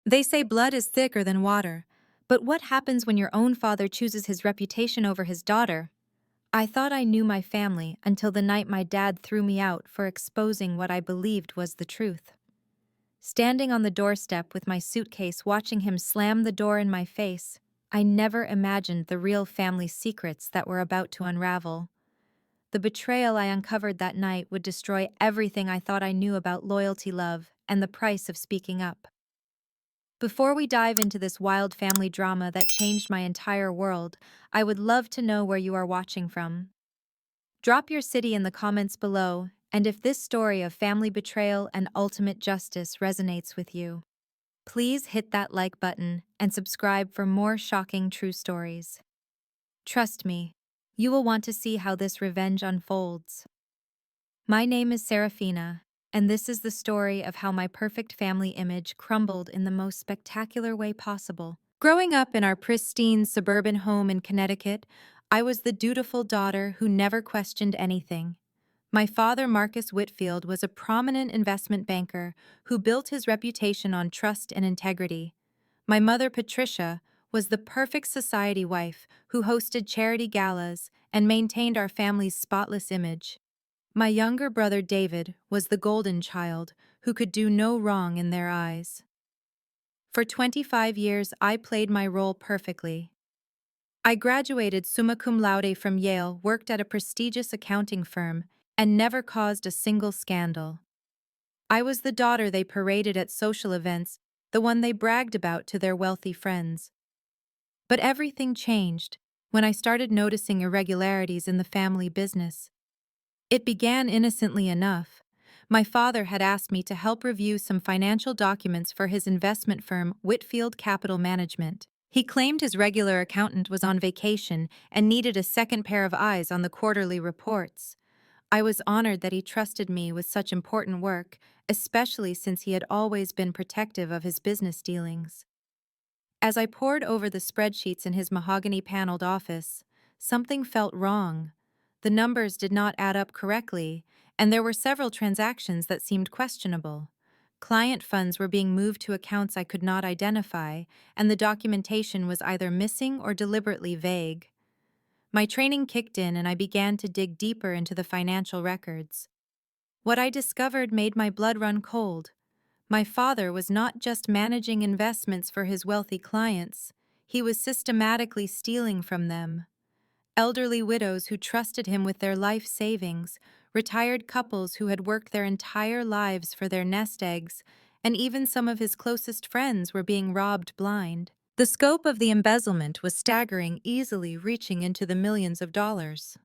They say blood is thicker than water, but what happens when your own father chooses his reputation over his daughter? I thought I knew my family until the night my dad threw me out for exposing what I believed was the truth. Standing on the doorstep with my suitcase watching him slam the door in my face, I never imagined the real family secrets that were about to unravel. The betrayal I uncovered that night would destroy everything I thought I knew about loyalty, love, and the price of speaking up. Before we dive into this wild family drama that changed my entire world, I would love to know where you are watching from. Drop your city in the comments below, and if this story of family betrayal and ultimate justice resonates with you, please hit that like button and subscribe for more shocking true stories. Trust me, you will want to see how this revenge unfolds. My name is Serafina, and this is the story of how my perfect family image crumbled in the most spectacular way possible. Growing up in our pristine suburban home in Connecticut, I was the dutiful daughter who never questioned anything. My father, Marcus Whitfield, was a prominent investment banker who built his reputation on trust and integrity. My mother, Patricia, was the perfect society wife who hosted charity galas and maintained our family's spotless image. My younger brother, David, was the golden child who could do no wrong in their eyes. For 25 years, I played my role perfectly. I graduated summa cum laude from Yale, worked at a prestigious accounting firm, and never caused a single scandal. I was the daughter they paraded at social events, the one they bragged about to their wealthy friends. But everything changed when I started noticing irregularities in the family business. It began innocently enough. My father had asked me to help review some financial documents for his investment firm, Whitfield Capital Management. He claimed his regular accountant was on vacation and needed a second pair of eyes on the quarterly reports. I was honored that he trusted me with such important work, especially since he had always been protective of his business dealings. As I pored over the spreadsheets in his mahogany-paneled office, something felt wrong. The numbers did not add up correctly, and there were several transactions that seemed questionable. Client funds were being moved to accounts I could not identify, and the documentation was either missing or deliberately vague. My training kicked in and I began to dig deeper into the financial records. What I discovered made my blood run cold. My father was not just managing investments for his wealthy clients, he was systematically stealing from them. Elderly widows who trusted him with their life savings, retired couples who had worked their entire lives for their nest eggs, and even some of his closest friends were being robbed blind. The scope of the embezzlement was staggering, easily reaching into the millions of dollars.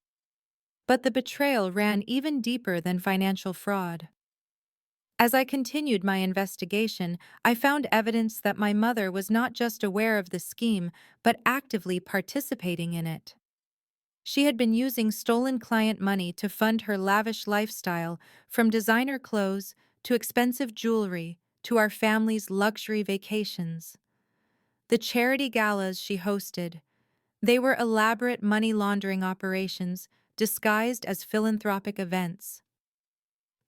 But the betrayal ran even deeper than financial fraud. As I continued my investigation, I found evidence that my mother was not just aware of the scheme, but actively participating in it. She had been using stolen client money to fund her lavish lifestyle, from designer clothes to expensive jewelry to our family's luxury vacations. The charity galas she hosted, they were elaborate money laundering operations disguised as philanthropic events.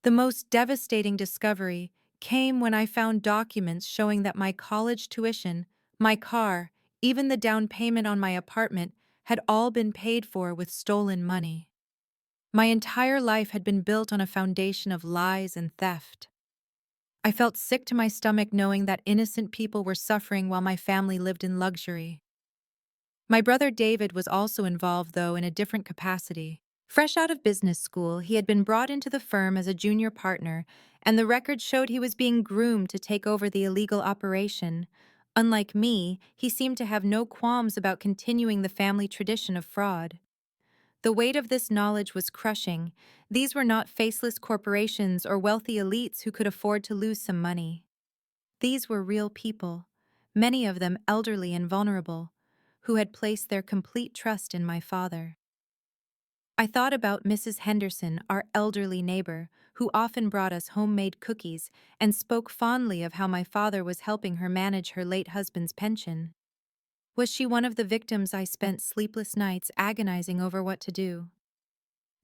The most devastating discovery came when I found documents showing that my college tuition, my car, even the down payment on my apartment had all been paid for with stolen money. My entire life had been built on a foundation of lies and theft. I felt sick to my stomach knowing that innocent people were suffering while my family lived in luxury. My brother David was also involved, though in a different capacity. Fresh out of business school, he had been brought into the firm as a junior partner, and the records showed he was being groomed to take over the illegal operation. Unlike me, he seemed to have no qualms about continuing the family tradition of fraud. The weight of this knowledge was crushing. These were not faceless corporations or wealthy elites who could afford to lose some money. These were real people, many of them elderly and vulnerable, who had placed their complete trust in my father. I thought about Mrs. Henderson, our elderly neighbor, who often brought us homemade cookies and spoke fondly of how my father was helping her manage her late husband's pension. Was she one of the victims I spent sleepless nights agonizing over what to do?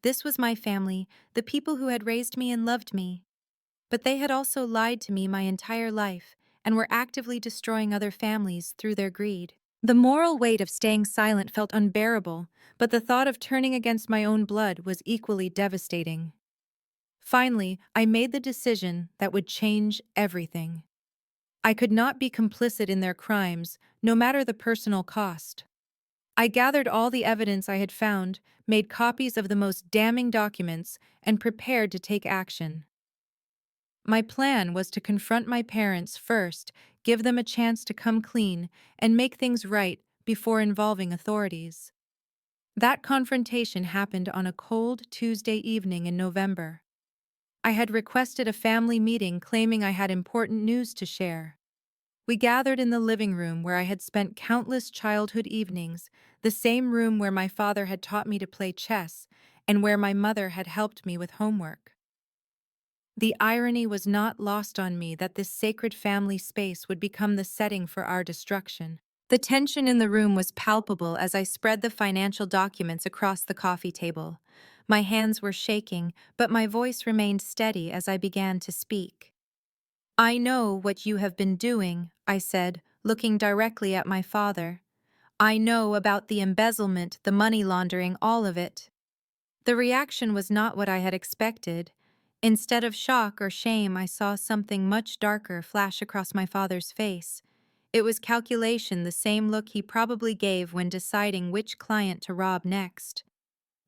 This was my family, the people who had raised me and loved me. But they had also lied to me my entire life, and were actively destroying other families through their greed. The moral weight of staying silent felt unbearable, but the thought of turning against my own blood was equally devastating. Finally, I made the decision that would change everything. I could not be complicit in their crimes, no matter the personal cost. I gathered all the evidence I had found, made copies of the most damning documents, and prepared to take action. My plan was to confront my parents first, give them a chance to come clean, and make things right before involving authorities. That confrontation happened on a cold Tuesday evening in November. I had requested a family meeting claiming I had important news to share. We gathered in the living room where I had spent countless childhood evenings, the same room where my father had taught me to play chess and where my mother had helped me with homework. The irony was not lost on me that this sacred family space would become the setting for our destruction. The tension in the room was palpable as I spread the financial documents across the coffee table. My hands were shaking, but my voice remained steady as I began to speak. "I know what you have been doing," I said, looking directly at my father. "I know about the embezzlement, the money laundering, all of it." The reaction was not what I had expected. Instead of shock or shame, I saw something much darker flash across my father's face. It was calculation, the same look he probably gave when deciding which client to rob next.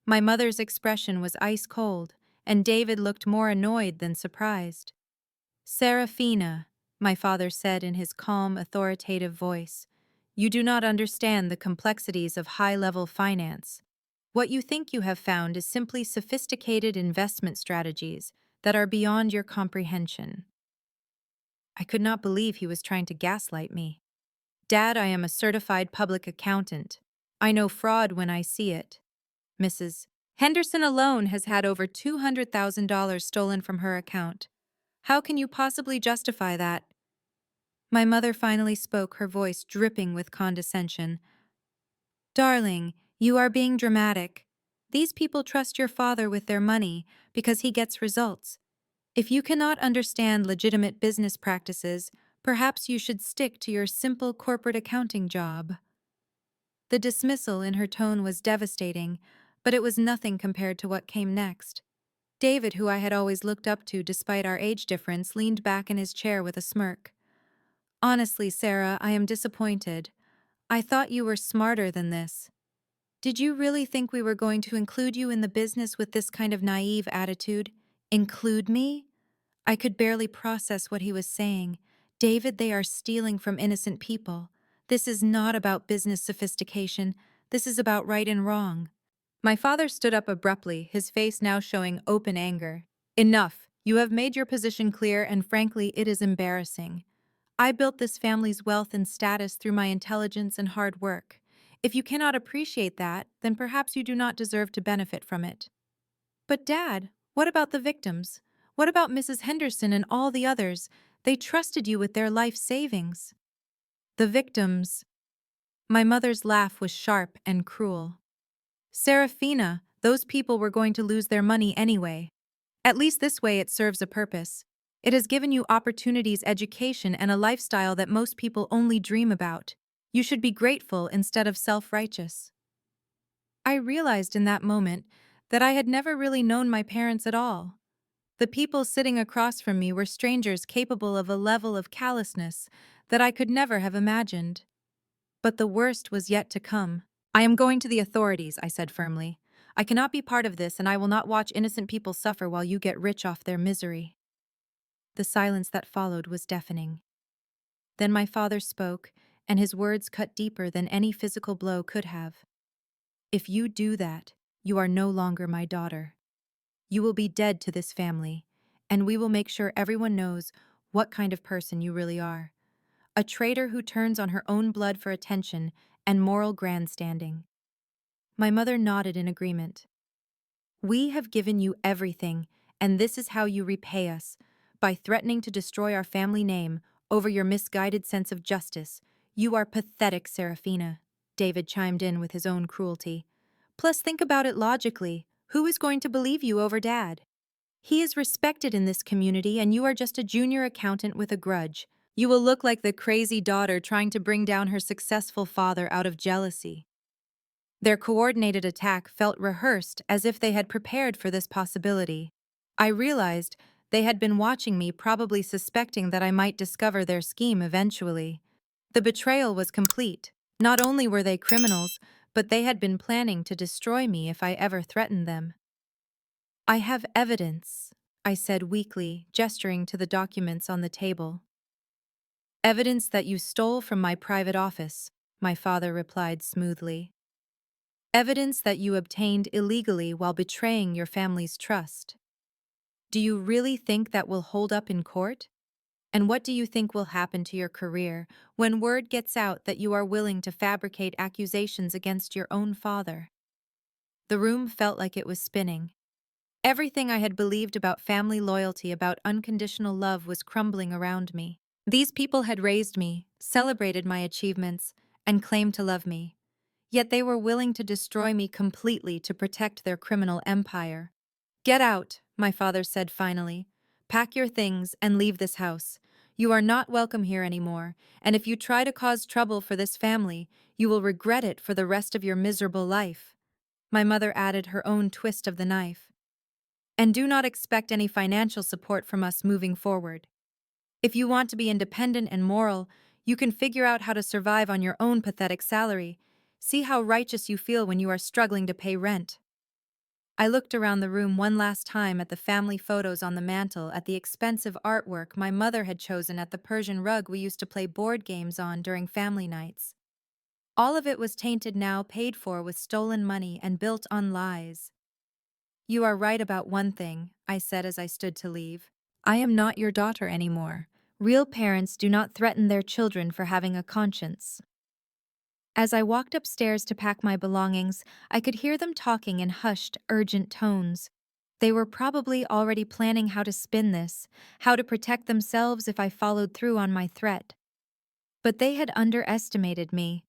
My mother's expression was ice cold, and David looked more annoyed than surprised. "Serafina," my father said in his calm, authoritative voice, "you do not understand the complexities of high-level finance. What you think you have found is simply sophisticated investment strategies that are beyond your comprehension." I could not believe he was trying to gaslight me. "Dad, I am a certified public accountant. I know fraud when I see it. Mrs. Henderson alone has had over $200,000 stolen from her account. How can you possibly justify that?" My mother finally spoke, her voice dripping with condescension. "Darling, you are being dramatic. These people trust your father with their money because he gets results. If you cannot understand legitimate business practices, perhaps you should stick to your simple corporate accounting job." The dismissal in her tone was devastating, but it was nothing compared to what came next. David, who I had always looked up to despite our age difference, leaned back in his chair with a smirk. "Honestly, Sarah, I am disappointed. I thought you were smarter than this. Did you really think we were going to include you in the business with this kind of naive attitude? Include me?" I could barely process what he was saying. "David, they are stealing from innocent people. This is not about business sophistication. This is about right and wrong." My father stood up abruptly, his face now showing open anger. "Enough. You have made your position clear, and frankly, it is embarrassing. I built this family's wealth and status through my intelligence and hard work. If you cannot appreciate that, then perhaps you do not deserve to benefit from it." "But Dad, what about the victims? What about Mrs. Henderson and all the others? They trusted you with their life savings." "The victims." My mother's laugh was sharp and cruel. "Serafina, those people were going to lose their money anyway. At least this way it serves a purpose. It has given you opportunities, education, and a lifestyle that most people only dream about. You should be grateful instead of self-righteous." I realized in that moment that I had never really known my parents at all. The people sitting across from me were strangers capable of a level of callousness that I could never have imagined. But the worst was yet to come. "I am going to the authorities," I said firmly. "I cannot be part of this, and I will not watch innocent people suffer while you get rich off their misery." The silence that followed was deafening. Then my father spoke, and his words cut deeper than any physical blow could have. "If you do that, you are no longer my daughter. You will be dead to this family, and we will make sure everyone knows what kind of person you really are. A traitor who turns on her own blood for attention and moral grandstanding." My mother nodded in agreement. "We have given you everything, and this is how you repay us, by threatening to destroy our family name over your misguided sense of justice. You are pathetic, Serafina," David chimed in with his own cruelty. "Plus, think about it logically. Who is going to believe you over Dad? He is respected in this community, and you are just a junior accountant with a grudge. You will look like the crazy daughter trying to bring down her successful father out of jealousy. Their coordinated attack felt rehearsed as if they had prepared for this possibility. I realized they had been watching me, probably suspecting that I might discover their scheme eventually. The betrayal was complete. Not only were they criminals, but they had been planning to destroy me if I ever threatened them. I have evidence, I said weakly, gesturing to the documents on the table. Evidence that you stole from my private office, my father replied smoothly. Evidence that you obtained illegally while betraying your family's trust. Do you really think that will hold up in court? And what do you think will happen to your career when word gets out that you are willing to fabricate accusations against your own father? The room felt like it was spinning. Everything I had believed about family loyalty, about unconditional love, was crumbling around me. These people had raised me, celebrated my achievements, and claimed to love me. Yet they were willing to destroy me completely to protect their criminal empire. Get out, my father said finally. Pack your things and leave this house. You are not welcome here anymore, and if you try to cause trouble for this family, you will regret it for the rest of your miserable life. My mother added her own twist of the knife. And do not expect any financial support from us moving forward. If you want to be independent and moral, you can figure out how to survive on your own pathetic salary. See how righteous you feel when you are struggling to pay rent. I looked around the room one last time at the family photos on the mantel, at the expensive artwork my mother had chosen, at the Persian rug we used to play board games on during family nights. All of it was tainted now, paid for with stolen money and built on lies. You are right about one thing, I said as I stood to leave. I am not your daughter anymore. Real parents do not threaten their children for having a conscience. As I walked upstairs to pack my belongings, I could hear them talking in hushed, urgent tones. They were probably already planning how to spin this, how to protect themselves if I followed through on my threat. But they had underestimated me.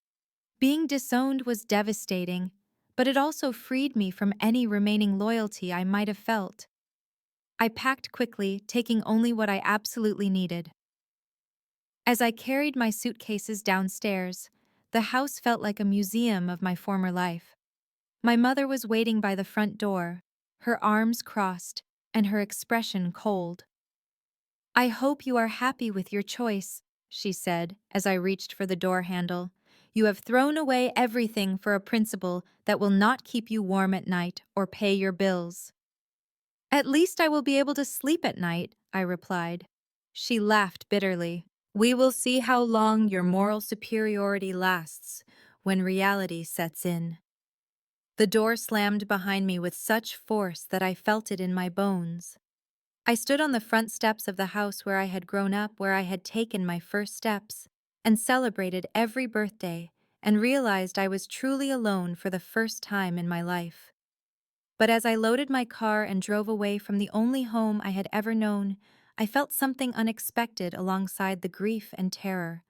Being disowned was devastating, but it also freed me from any remaining loyalty I might have felt. I packed quickly, taking only what I absolutely needed. As I carried my suitcases downstairs, the house felt like a museum of my former life. My mother was waiting by the front door, her arms crossed and her expression cold. I hope you are happy with your choice, she said as I reached for the door handle. You have thrown away everything for a principle that will not keep you warm at night or pay your bills. At least I will be able to sleep at night, I replied. She laughed bitterly. We will see how long your moral superiority lasts when reality sets in. The door slammed behind me with such force that I felt it in my bones. I stood on the front steps of the house where I had grown up, where I had taken my first steps, and celebrated every birthday, and realized I was truly alone for the first time in my life. But as I loaded my car and drove away from the only home I had ever known, I felt something unexpected alongside the grief and terror.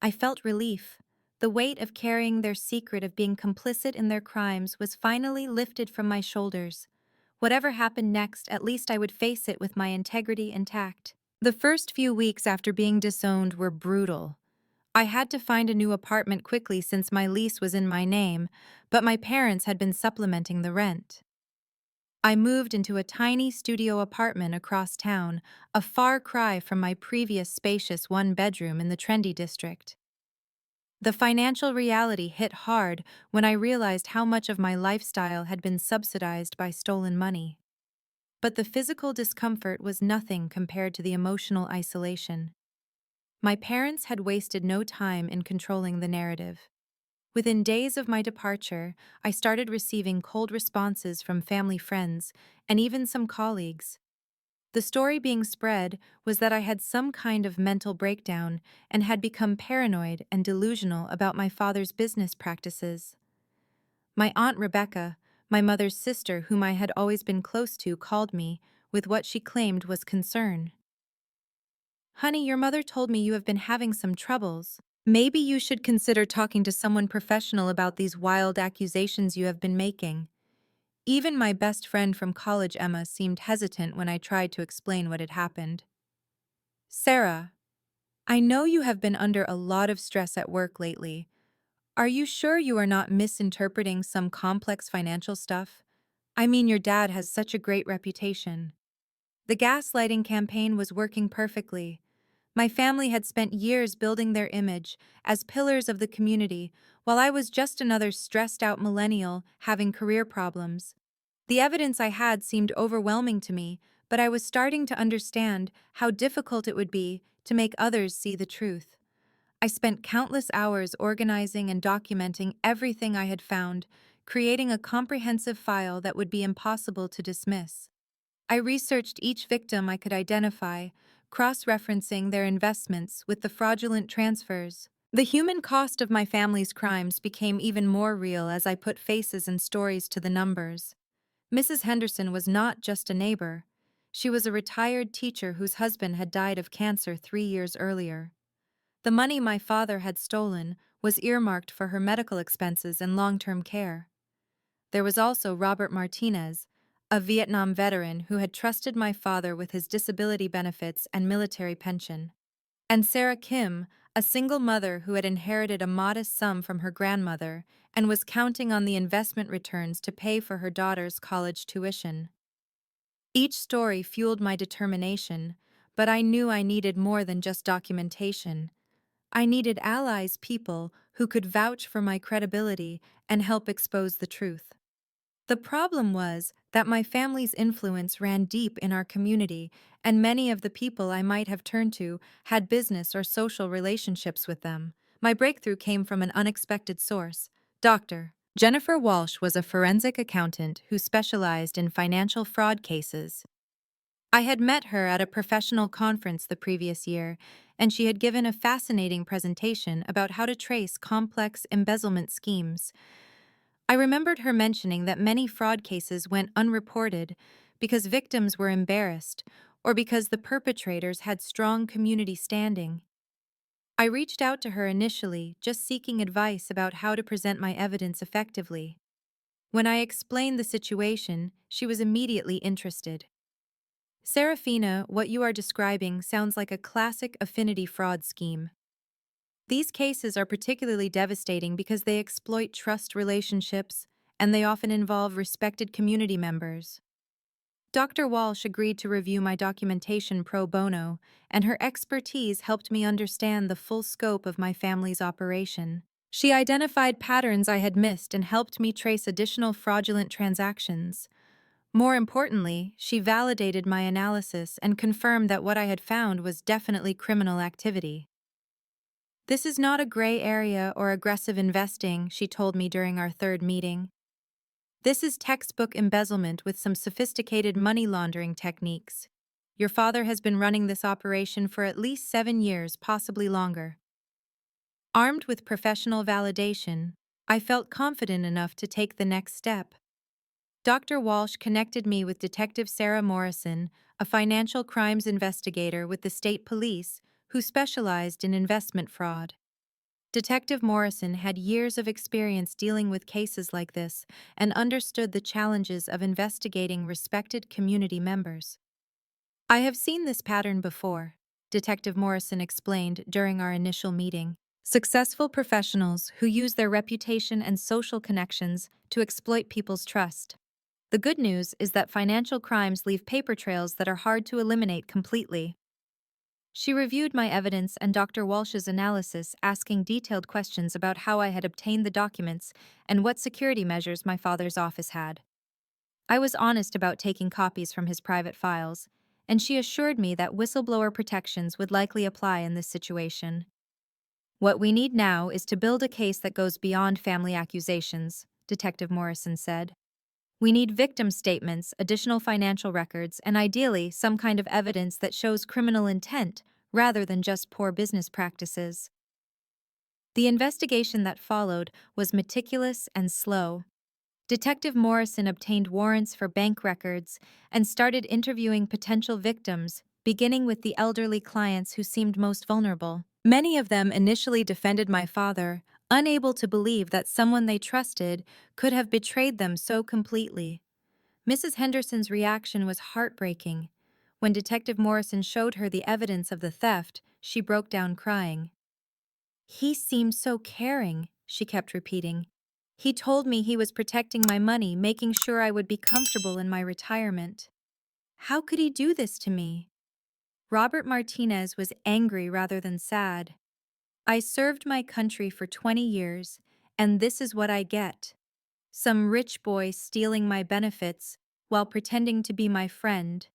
I felt relief. The weight of carrying their secret, of being complicit in their crimes, was finally lifted from my shoulders. Whatever happened next, at least I would face it with my integrity intact. The first few weeks after being disowned were brutal. I had to find a new apartment quickly since my lease was in my name, but my parents had been supplementing the rent. I moved into a tiny studio apartment across town, a far cry from my previous spacious one-bedroom in the trendy district. The financial reality hit hard when I realized how much of my lifestyle had been subsidized by stolen money. But the physical discomfort was nothing compared to the emotional isolation. My parents had wasted no time in controlling the narrative. Within days of my departure, I started receiving cold responses from family friends and even some colleagues. The story being spread was that I had some kind of mental breakdown and had become paranoid and delusional about my father's business practices. My Aunt Rebecca, my mother's sister, whom I had always been close to, called me with what she claimed was concern. Honey, your mother told me you have been having some troubles. Maybe you should consider talking to someone professional about these wild accusations you have been making. Even my best friend from college, Emma, seemed hesitant when I tried to explain what had happened. Sarah, I know you have been under a lot of stress at work lately. Are you sure you are not misinterpreting some complex financial stuff? I mean, your dad has such a great reputation. The gaslighting campaign was working perfectly. My family had spent years building their image as pillars of the community, while I was just another stressed out millennial having career problems. The evidence I had seemed overwhelming to me, but I was starting to understand how difficult it would be to make others see the truth. I spent countless hours organizing and documenting everything I had found, creating a comprehensive file that would be impossible to dismiss. I researched each victim I could identify, cross-referencing their investments with the fraudulent transfers. The human cost of my family's crimes became even more real as I put faces and stories to the numbers. Mrs. Henderson was not just a neighbor. She was a retired teacher whose husband had died of cancer 3 years earlier. The money my father had stolen was earmarked for her medical expenses and long-term care. There was also Robert Martinez, a Vietnam veteran who had trusted my father with his disability benefits and military pension. And Sarah Kim, a single mother who had inherited a modest sum from her grandmother and was counting on the investment returns to pay for her daughter's college tuition. Each story fueled my determination, but I knew I needed more than just documentation. I needed allies, people who could vouch for my credibility and help expose the truth. The problem was that my family's influence ran deep in our community, and many of the people I might have turned to had business or social relationships with them. My breakthrough came from an unexpected source. Dr. Jennifer Walsh was a forensic accountant who specialized in financial fraud cases. I had met her at a professional conference the previous year, and she had given a fascinating presentation about how to trace complex embezzlement schemes. I remembered her mentioning that many fraud cases went unreported because victims were embarrassed or because the perpetrators had strong community standing. I reached out to her initially, just seeking advice about how to present my evidence effectively. When I explained the situation, she was immediately interested. Serafina, what you are describing sounds like a classic affinity fraud scheme. These cases are particularly devastating because they exploit trust relationships, and they often involve respected community members. Dr. Walsh agreed to review my documentation pro bono, and her expertise helped me understand the full scope of my family's operation. She identified patterns I had missed and helped me trace additional fraudulent transactions. More importantly, she validated my analysis and confirmed that what I had found was definitely criminal activity. This is not a gray area or aggressive investing, she told me during our third meeting. This is textbook embezzlement with some sophisticated money laundering techniques. Your father has been running this operation for at least 7 years, possibly longer. Armed with professional validation, I felt confident enough to take the next step. Dr. Walsh connected me with Detective Sarah Morrison, a financial crimes investigator with the state police who specialized in investment fraud. Detective Morrison had years of experience dealing with cases like this and understood the challenges of investigating respected community members. I have seen this pattern before, Detective Morrison explained during our initial meeting. Successful professionals who use their reputation and social connections to exploit people's trust. The good news is that financial crimes leave paper trails that are hard to eliminate completely. She reviewed my evidence and Dr. Walsh's analysis, asking detailed questions about how I had obtained the documents and what security measures my father's office had. I was honest about taking copies from his private files, and she assured me that whistleblower protections would likely apply in this situation. What we need now is to build a case that goes beyond family accusations, Detective Morrison said. We need victim statements, additional financial records, and ideally some kind of evidence that shows criminal intent rather than just poor business practices. The investigation that followed was meticulous and slow. Detective Morrison obtained warrants for bank records and started interviewing potential victims, beginning with the elderly clients who seemed most vulnerable. Many of them initially defended my father, unable to believe that someone they trusted could have betrayed them so completely. Mrs. Henderson's reaction was heartbreaking. When Detective Morrison showed her the evidence of the theft, she broke down crying. "He seemed so caring," she kept repeating. "He told me he was protecting my money, making sure I would be comfortable in my retirement. How could he do this to me?" Robert Martinez was angry rather than sad. "I served my country for 20 years, and this is what I get. Some rich boy stealing my benefits while pretending to be my friend.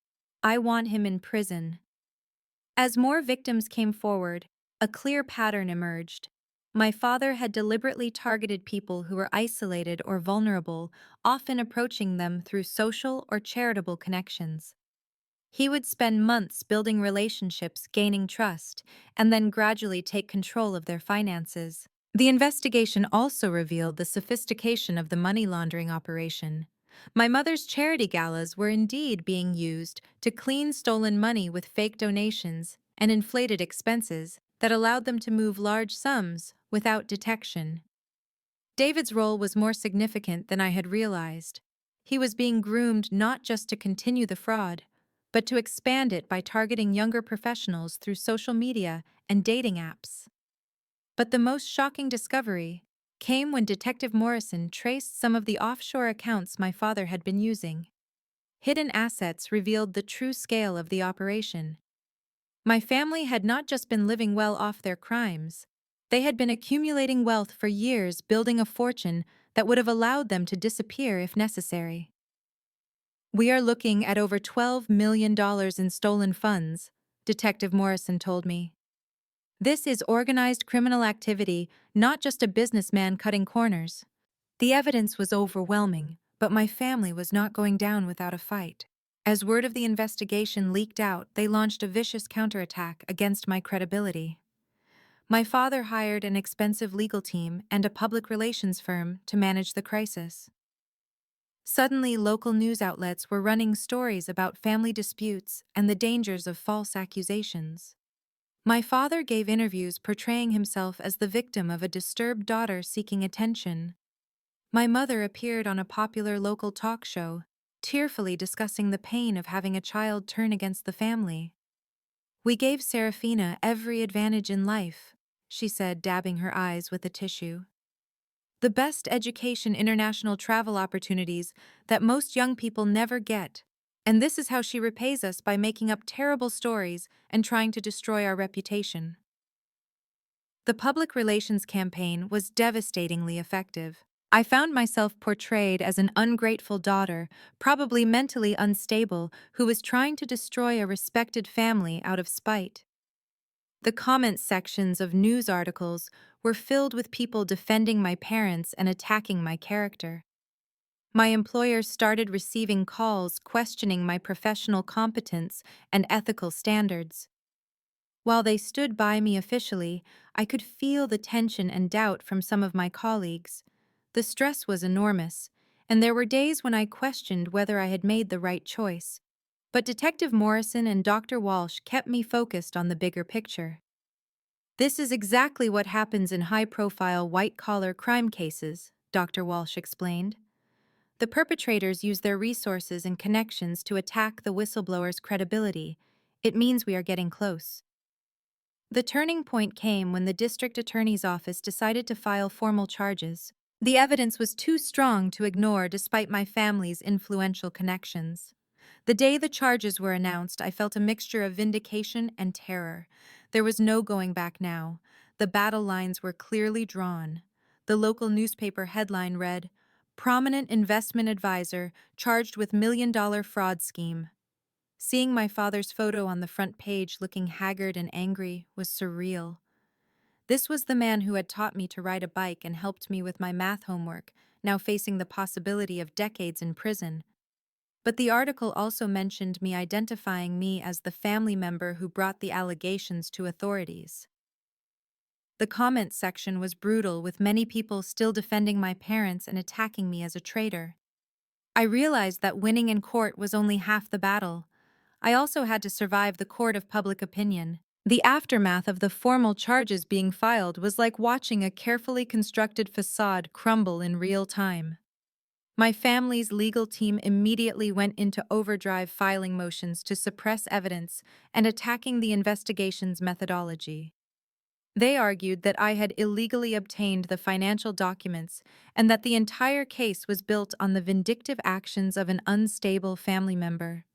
I want him in prison." As more victims came forward, a clear pattern emerged. My father had deliberately targeted people who were isolated or vulnerable, often approaching them through social or charitable connections. He would spend months building relationships, gaining trust, and then gradually take control of their finances. The investigation also revealed the sophistication of the money laundering operation. My mother's charity galas were indeed being used to clean stolen money with fake donations and inflated expenses that allowed them to move large sums without detection. David's role was more significant than I had realized. He was being groomed not just to continue the fraud, but to expand it by targeting younger professionals through social media and dating apps. But the most shocking discovery came when Detective Morrison traced some of the offshore accounts my father had been using. Hidden assets revealed the true scale of the operation. My family had not just been living well off their crimes, they had been accumulating wealth for years, building a fortune that would have allowed them to disappear if necessary. "We are looking at over $12 million in stolen funds," Detective Morrison told me. "This is organized criminal activity, not just a businessman cutting corners." The evidence was overwhelming, but my family was not going down without a fight. As word of the investigation leaked out, they launched a vicious counterattack against my credibility. My father hired an expensive legal team and a public relations firm to manage the crisis. Suddenly, local news outlets were running stories about family disputes and the dangers of false accusations. My father gave interviews portraying himself as the victim of a disturbed daughter seeking attention. My mother appeared on a popular local talk show, tearfully discussing the pain of having a child turn against the family. "We gave Serafina every advantage in life," she said, dabbing her eyes with a tissue. "The best education, international travel opportunities that most young people never get. And this is how she repays us, by making up terrible stories and trying to destroy our reputation." The public relations campaign was devastatingly effective. I found myself portrayed as an ungrateful daughter, probably mentally unstable, who was trying to destroy a respected family out of spite. The comment sections of news articles were filled with people defending my parents and attacking my character. My employers started receiving calls questioning my professional competence and ethical standards. While they stood by me officially, I could feel the tension and doubt from some of my colleagues. The stress was enormous, and there were days when I questioned whether I had made the right choice. But Detective Morrison and Dr. Walsh kept me focused on the bigger picture. "This is exactly what happens in high-profile white-collar crime cases," Dr. Walsh explained. "The perpetrators use their resources and connections to attack the whistleblower's credibility. It means we are getting close." The turning point came when the district attorney's office decided to file formal charges. The evidence was too strong to ignore despite my family's influential connections. The day the charges were announced, I felt a mixture of vindication and terror. There was no going back now. The battle lines were clearly drawn. The local newspaper headline read, "Prominent investment advisor charged with $1 million fraud scheme." Seeing my father's photo on the front page looking haggard and angry was surreal. This was the man who had taught me to ride a bike and helped me with my math homework, now facing the possibility of decades in prison. But the article also mentioned me identifying me as the family member who brought the allegations to authorities. The comments section was brutal, with many people still defending my parents and attacking me as a traitor. I realized that winning in court was only half the battle. I also had to survive the court of public opinion. The aftermath of the formal charges being filed was like watching a carefully constructed facade crumble in real time. My family's legal team immediately went into overdrive filing motions to suppress evidence and attacking the investigation's methodology. They argued that I had illegally obtained the financial documents and that the entire case was built on the vindictive actions of an unstable family member.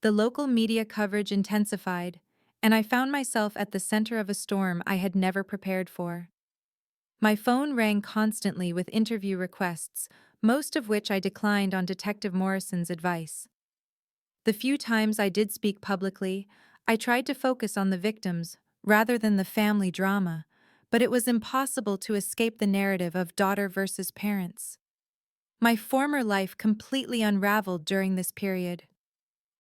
The local media coverage intensified, and I found myself at the center of a storm I had never prepared for. My phone rang constantly with interview requests, most of which I declined on Detective Morrison's advice. The few times I did speak publicly, I tried to focus on the victims rather than the family drama, but it was impossible to escape the narrative of daughter versus parents. My former life completely unraveled during this period.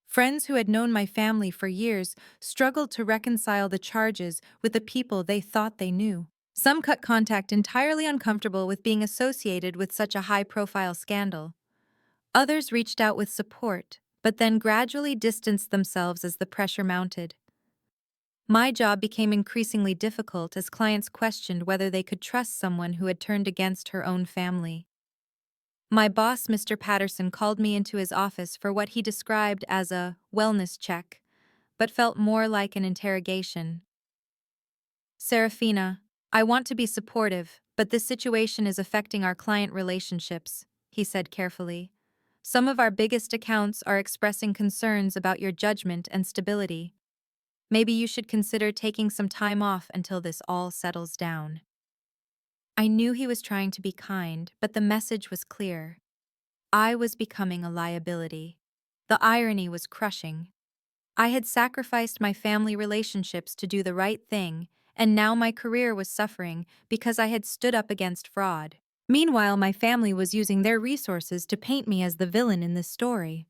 Friends who had known my family for years struggled to reconcile the charges with the people they thought they knew. Some cut contact entirely uncomfortable with being associated with such a high-profile scandal. Others reached out with support, but then gradually distanced themselves as the pressure mounted. My job became increasingly difficult as clients questioned whether they could trust someone who had turned against her own family. My boss, Mr. Patterson, called me into his office for what he described as a wellness check, but felt more like an interrogation. "Serafina, I want to be supportive, but this situation is affecting our client relationships," he said carefully. "Some of our biggest accounts are expressing concerns about your judgment and stability. Maybe you should consider taking some time off until this all settles down." I knew he was trying to be kind, but the message was clear. I was becoming a liability. The irony was crushing. I had sacrificed my family relationships to do the right thing, and now my career was suffering because I had stood up against fraud. Meanwhile, my family was using their resources to paint me as the villain in this story.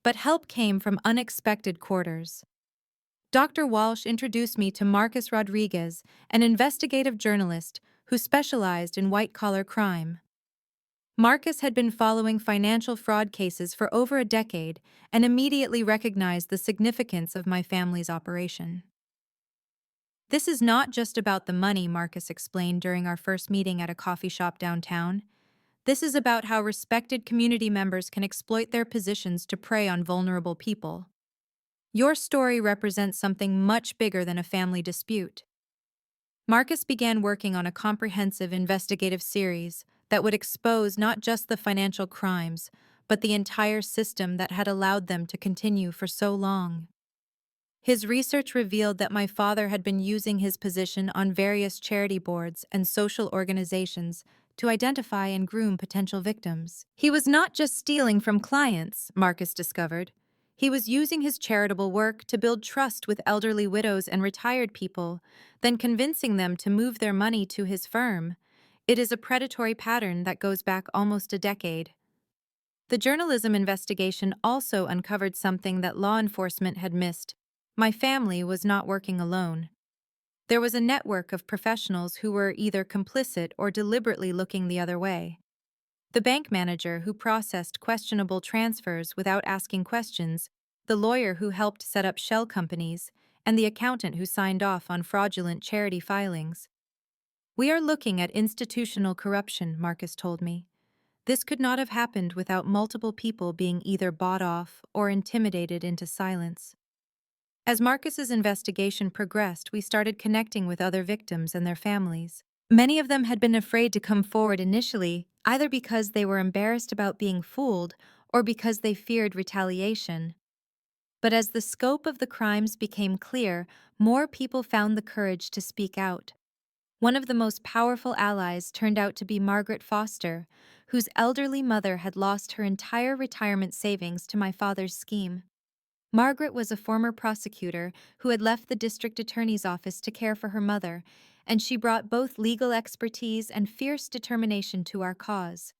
But help came from unexpected quarters. Dr. Walsh introduced me to Marcus Rodriguez, an investigative journalist who specialized in white-collar crime. Marcus had been following financial fraud cases for over a decade and immediately recognized the significance of my family's operation. "This is not just about the money," Marcus explained during our first meeting at a coffee shop downtown. "This is about how respected community members can exploit their positions to prey on vulnerable people. Your story represents something much bigger than a family dispute." Marcus began working on a comprehensive investigative series that would expose not just the financial crimes, but the entire system that had allowed them to continue for so long. His research revealed that my father had been using his position on various charity boards and social organizations to identify and groom potential victims. He was not just stealing from clients, Marcus discovered. He was using his charitable work to build trust with elderly widows and retired people, then convincing them to move their money to his firm. It is a predatory pattern that goes back almost a decade. The journalism investigation also uncovered something that law enforcement had missed. My family was not working alone. There was a network of professionals who were either complicit or deliberately looking the other way. The bank manager who processed questionable transfers without asking questions, the lawyer who helped set up shell companies, and the accountant who signed off on fraudulent charity filings. "We are looking at institutional corruption," Marcus told me. "This could not have happened without multiple people being either bought off or intimidated into silence." As Marcus's investigation progressed, we started connecting with other victims and their families. Many of them had been afraid to come forward initially, either because they were embarrassed about being fooled or because they feared retaliation. But as the scope of the crimes became clear, more people found the courage to speak out. One of the most powerful allies turned out to be Margaret Foster, whose elderly mother had lost her entire retirement savings to my father's scheme. Margaret was a former prosecutor who had left the district attorney's office to care for her mother, and she brought both legal expertise and fierce determination to our cause.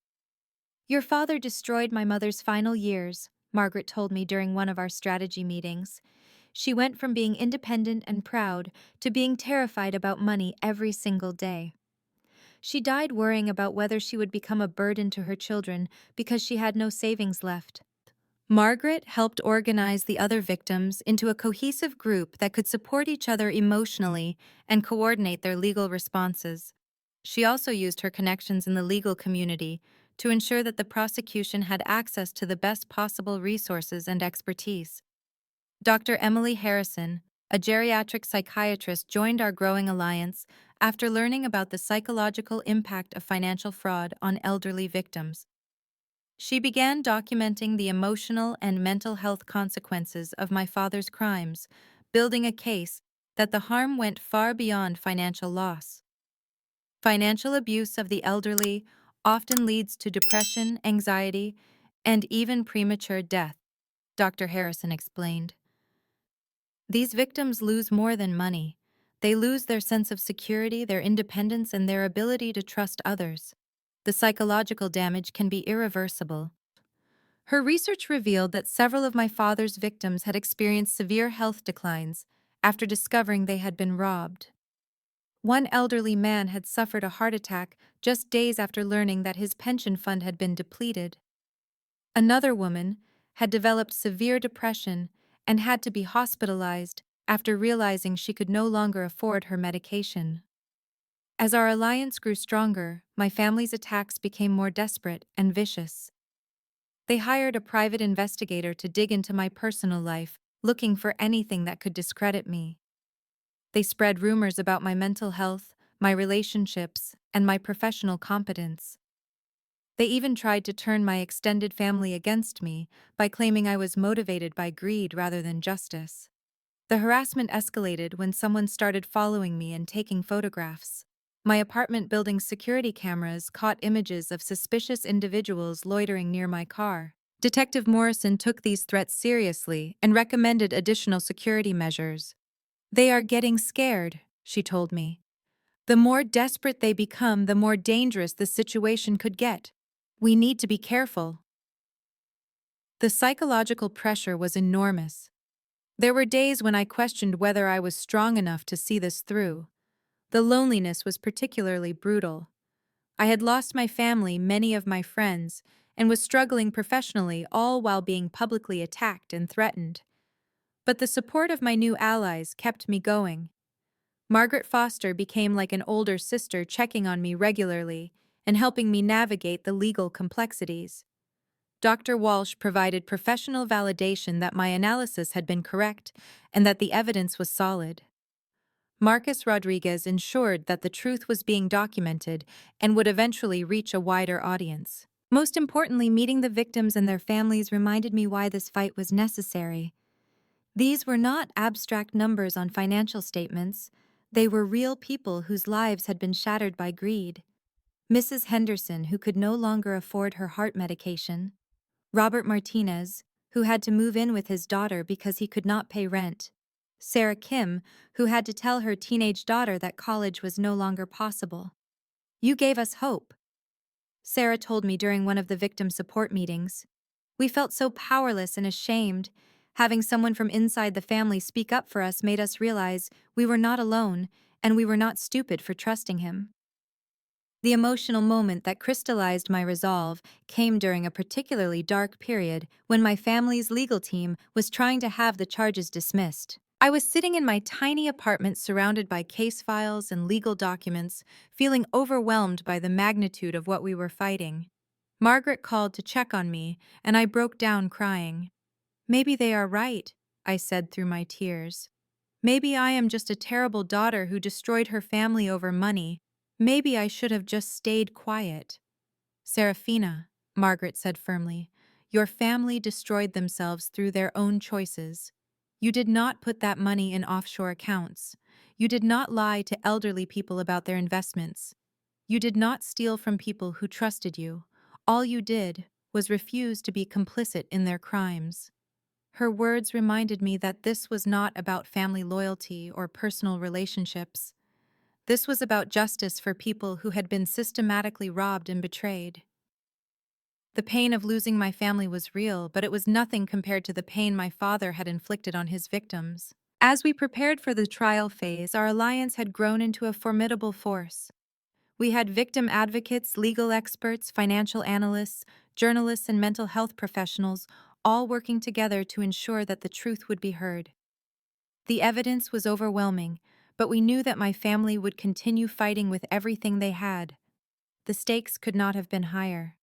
"Your father destroyed my mother's final years," Margaret told me during one of our strategy meetings. "She went from being independent and proud to being terrified about money every single day. She died worrying about whether she would become a burden to her children because she had no savings left." Margaret helped organize the other victims into a cohesive group that could support each other emotionally and coordinate their legal responses. She also used her connections in the legal community to ensure that the prosecution had access to the best possible resources and expertise. Dr. Emily Harrison, a geriatric psychiatrist, joined our growing alliance after learning about the psychological impact of financial fraud on elderly victims. She began documenting the emotional and mental health consequences of my father's crimes, building a case that the harm went far beyond financial loss. Financial abuse of the elderly often leads to depression, anxiety, and even premature death, Dr. Harrison explained. These victims lose more than money. They lose their sense of security, their independence, and their ability to trust others. The psychological damage can be irreversible. Her research revealed that several of my father's victims had experienced severe health declines after discovering they had been robbed. One elderly man had suffered a heart attack just days after learning that his pension fund had been depleted. Another woman had developed severe depression and had to be hospitalized after realizing she could no longer afford her medication. As our alliance grew stronger, my family's attacks became more desperate and vicious. They hired a private investigator to dig into my personal life, looking for anything that could discredit me. They spread rumors about my mental health, my relationships, and my professional competence. They even tried to turn my extended family against me by claiming I was motivated by greed rather than justice. The harassment escalated when someone started following me and taking photographs. My apartment building's security cameras caught images of suspicious individuals loitering near my car. Detective Morrison took these threats seriously and recommended additional security measures. "They are getting scared," she told me. "The more desperate they become, the more dangerous the situation could get. We need to be careful." The psychological pressure was enormous. There were days when I questioned whether I was strong enough to see this through. The loneliness was particularly brutal. I had lost my family, many of my friends, and was struggling professionally, all while being publicly attacked and threatened. But the support of my new allies kept me going. Margaret Foster became like an older sister, checking on me regularly and helping me navigate the legal complexities. Dr. Walsh provided professional validation that my analysis had been correct and that the evidence was solid. Marcus Rodriguez ensured that the truth was being documented and would eventually reach a wider audience. Most importantly, meeting the victims and their families reminded me why this fight was necessary. These were not abstract numbers on financial statements. They were real people whose lives had been shattered by greed. Mrs. Henderson, who could no longer afford her heart medication. Robert Martinez, who had to move in with his daughter because he could not pay rent. Sarah Kim, who had to tell her teenage daughter that college was no longer possible. "You gave us hope," Sarah told me during one of the victim support meetings. "We felt so powerless and ashamed. Having someone from inside the family speak up for us made us realize we were not alone and we were not stupid for trusting him." The emotional moment that crystallized my resolve came during a particularly dark period when my family's legal team was trying to have the charges dismissed. I was sitting in my tiny apartment surrounded by case files and legal documents, feeling overwhelmed by the magnitude of what we were fighting. Margaret called to check on me, and I broke down crying. "Maybe they are right," I said through my tears. "Maybe I am just a terrible daughter who destroyed her family over money. Maybe I should have just stayed quiet." "Serafina," Margaret said firmly, "your family destroyed themselves through their own choices. You did not put that money in offshore accounts. You did not lie to elderly people about their investments. You did not steal from people who trusted you. All you did was refuse to be complicit in their crimes." Her words reminded me that this was not about family loyalty or personal relationships. This was about justice for people who had been systematically robbed and betrayed. The pain of losing my family was real, but it was nothing compared to the pain my father had inflicted on his victims. As we prepared for the trial phase, our alliance had grown into a formidable force. We had victim advocates, legal experts, financial analysts, journalists, and mental health professionals, all working together to ensure that the truth would be heard. The evidence was overwhelming, but we knew that my family would continue fighting with everything they had. The stakes could not have been higher.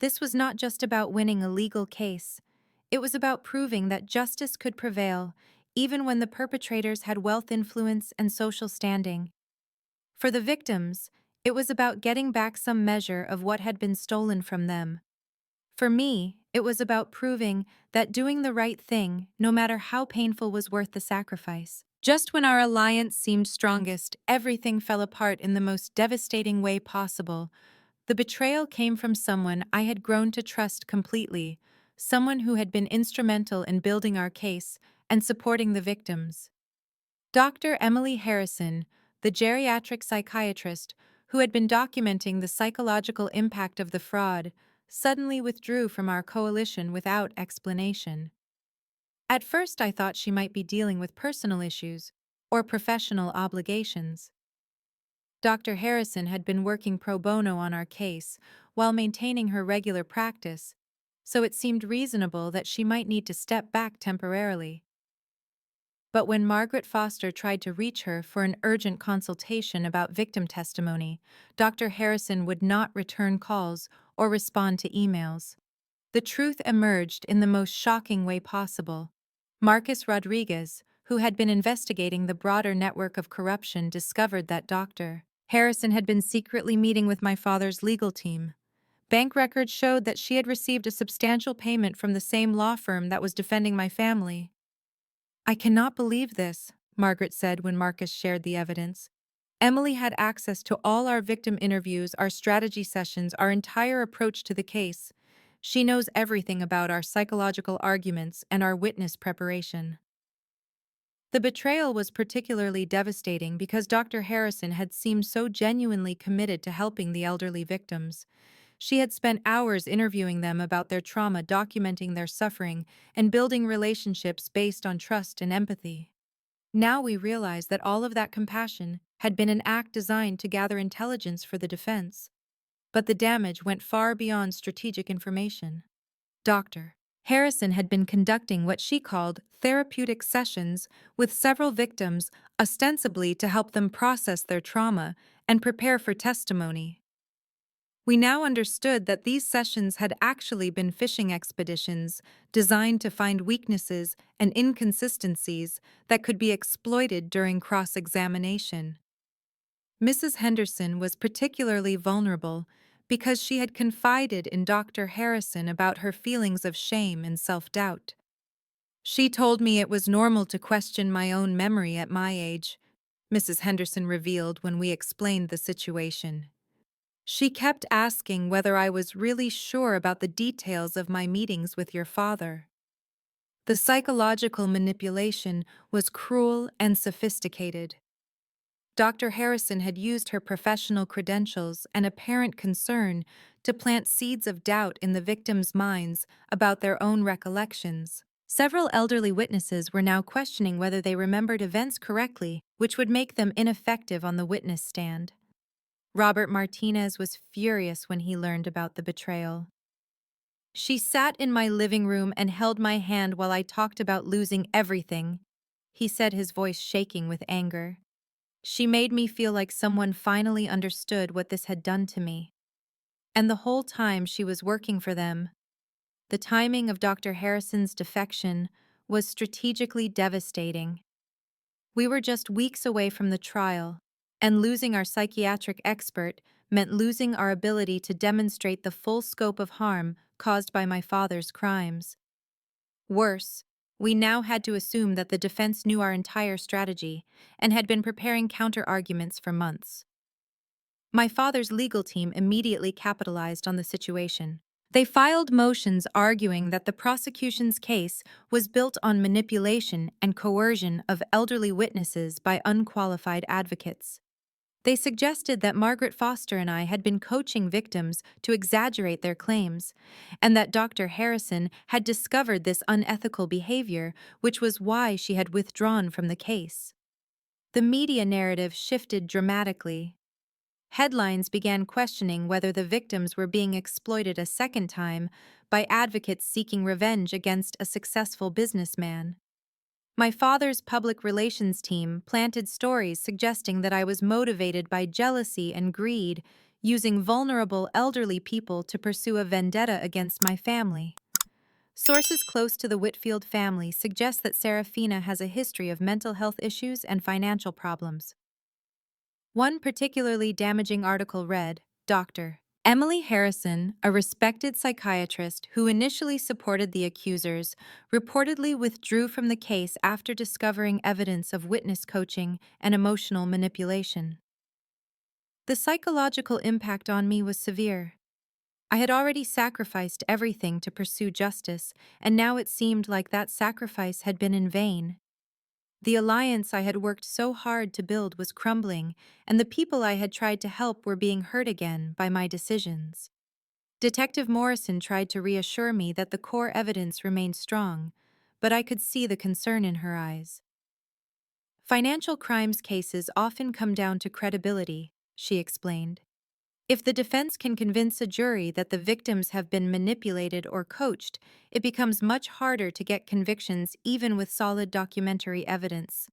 This was not just about winning a legal case. It was about proving that justice could prevail, even when the perpetrators had wealth, influence, and social standing. For the victims, it was about getting back some measure of what had been stolen from them. For me, it was about proving that doing the right thing, no matter how painful, was worth the sacrifice. Just when our alliance seemed strongest, everything fell apart in the most devastating way possible. The betrayal came from someone I had grown to trust completely, someone who had been instrumental in building our case and supporting the victims. Dr. Emily Harrison, the geriatric psychiatrist who had been documenting the psychological impact of the fraud, suddenly withdrew from our coalition without explanation. At first, I thought she might be dealing with personal issues or professional obligations. Dr. Harrison had been working pro bono on our case while maintaining her regular practice, so it seemed reasonable that she might need to step back temporarily. But when Margaret Foster tried to reach her for an urgent consultation about victim testimony, Dr. Harrison would not return calls or respond to emails. The truth emerged in the most shocking way possible. Marcus Rodriguez, who had been investigating the broader network of corruption, discovered that Dr. Harrison had been secretly meeting with my father's legal team. Bank records showed that she had received a substantial payment from the same law firm that was defending my family. "I cannot believe this," Margaret said when Marcus shared the evidence. "Emily had access to all our victim interviews, our strategy sessions, our entire approach to the case. She knows everything about our psychological arguments and our witness preparation." The betrayal was particularly devastating because Dr. Harrison had seemed so genuinely committed to helping the elderly victims. She had spent hours interviewing them about their trauma, documenting their suffering, and building relationships based on trust and empathy. Now we realize that all of that compassion had been an act designed to gather intelligence for the defense. But the damage went far beyond strategic information. Dr. Harrison had been conducting what she called therapeutic sessions with several victims, ostensibly to help them process their trauma and prepare for testimony. We now understood that these sessions had actually been fishing expeditions designed to find weaknesses and inconsistencies that could be exploited during cross-examination. Mrs. Henderson was particularly vulnerable because she had confided in Dr. Harrison about her feelings of shame and self-doubt. "She told me it was normal to question my own memory at my age," Mrs. Henderson revealed when we explained the situation. "She kept asking whether I was really sure about the details of my meetings with your father." The psychological manipulation was cruel and sophisticated. Dr. Harrison had used her professional credentials and apparent concern to plant seeds of doubt in the victims' minds about their own recollections. Several elderly witnesses were now questioning whether they remembered events correctly, which would make them ineffective on the witness stand. Robert Martinez was furious when he learned about the betrayal. "She sat in my living room and held my hand while I talked about losing everything," he said, his voice shaking with anger. "She made me feel like someone finally understood what this had done to me. And the whole time she was working for them." The timing of Dr. Harrison's defection was strategically devastating. We were just weeks away from the trial, and losing our psychiatric expert meant losing our ability to demonstrate the full scope of harm caused by my father's crimes. Worse, we now had to assume that the defense knew our entire strategy and had been preparing counter-arguments for months. My father's legal team immediately capitalized on the situation. They filed motions arguing that the prosecution's case was built on manipulation and coercion of elderly witnesses by unqualified advocates. They suggested that Margaret Foster and I had been coaching victims to exaggerate their claims, and that Dr. Harrison had discovered this unethical behavior, which was why she had withdrawn from the case. The media narrative shifted dramatically. Headlines began questioning whether the victims were being exploited a second time by advocates seeking revenge against a successful businessman. My father's public relations team planted stories suggesting that I was motivated by jealousy and greed, using vulnerable elderly people to pursue a vendetta against my family. Sources close to the Whitfield family suggest that Serafina has a history of mental health issues and financial problems. One particularly damaging article read, Dr. Emily Harrison, a respected psychiatrist who initially supported the accusers, reportedly withdrew from the case after discovering evidence of witness coaching and emotional manipulation. The psychological impact on me was severe. I had already sacrificed everything to pursue justice, and now it seemed like that sacrifice had been in vain. The alliance I had worked so hard to build was crumbling, and the people I had tried to help were being hurt again by my decisions. Detective Morrison tried to reassure me that the core evidence remained strong, but I could see the concern in her eyes. Financial crimes cases often come down to credibility, she explained. If the defense can convince a jury that the victims have been manipulated or coached, it becomes much harder to get convictions even with solid documentary evidence.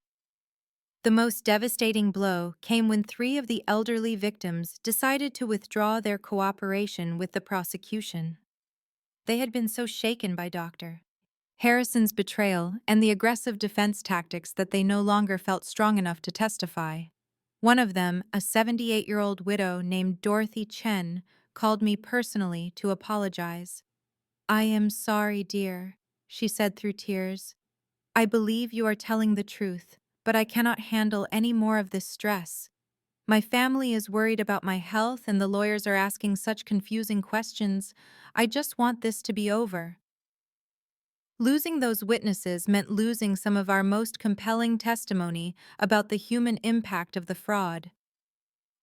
The most devastating blow came when 3 of the elderly victims decided to withdraw their cooperation with the prosecution. They had been so shaken by Dr. Harrison's betrayal and the aggressive defense tactics that they no longer felt strong enough to testify. One of them, a 78-year-old widow named Dorothy Chen, called me personally to apologize. "I am sorry, dear," she said through tears. "I believe you are telling the truth, but I cannot handle any more of this stress. My family is worried about my health and the lawyers are asking such confusing questions. I just want this to be over." Losing those witnesses meant losing some of our most compelling testimony about the human impact of the fraud.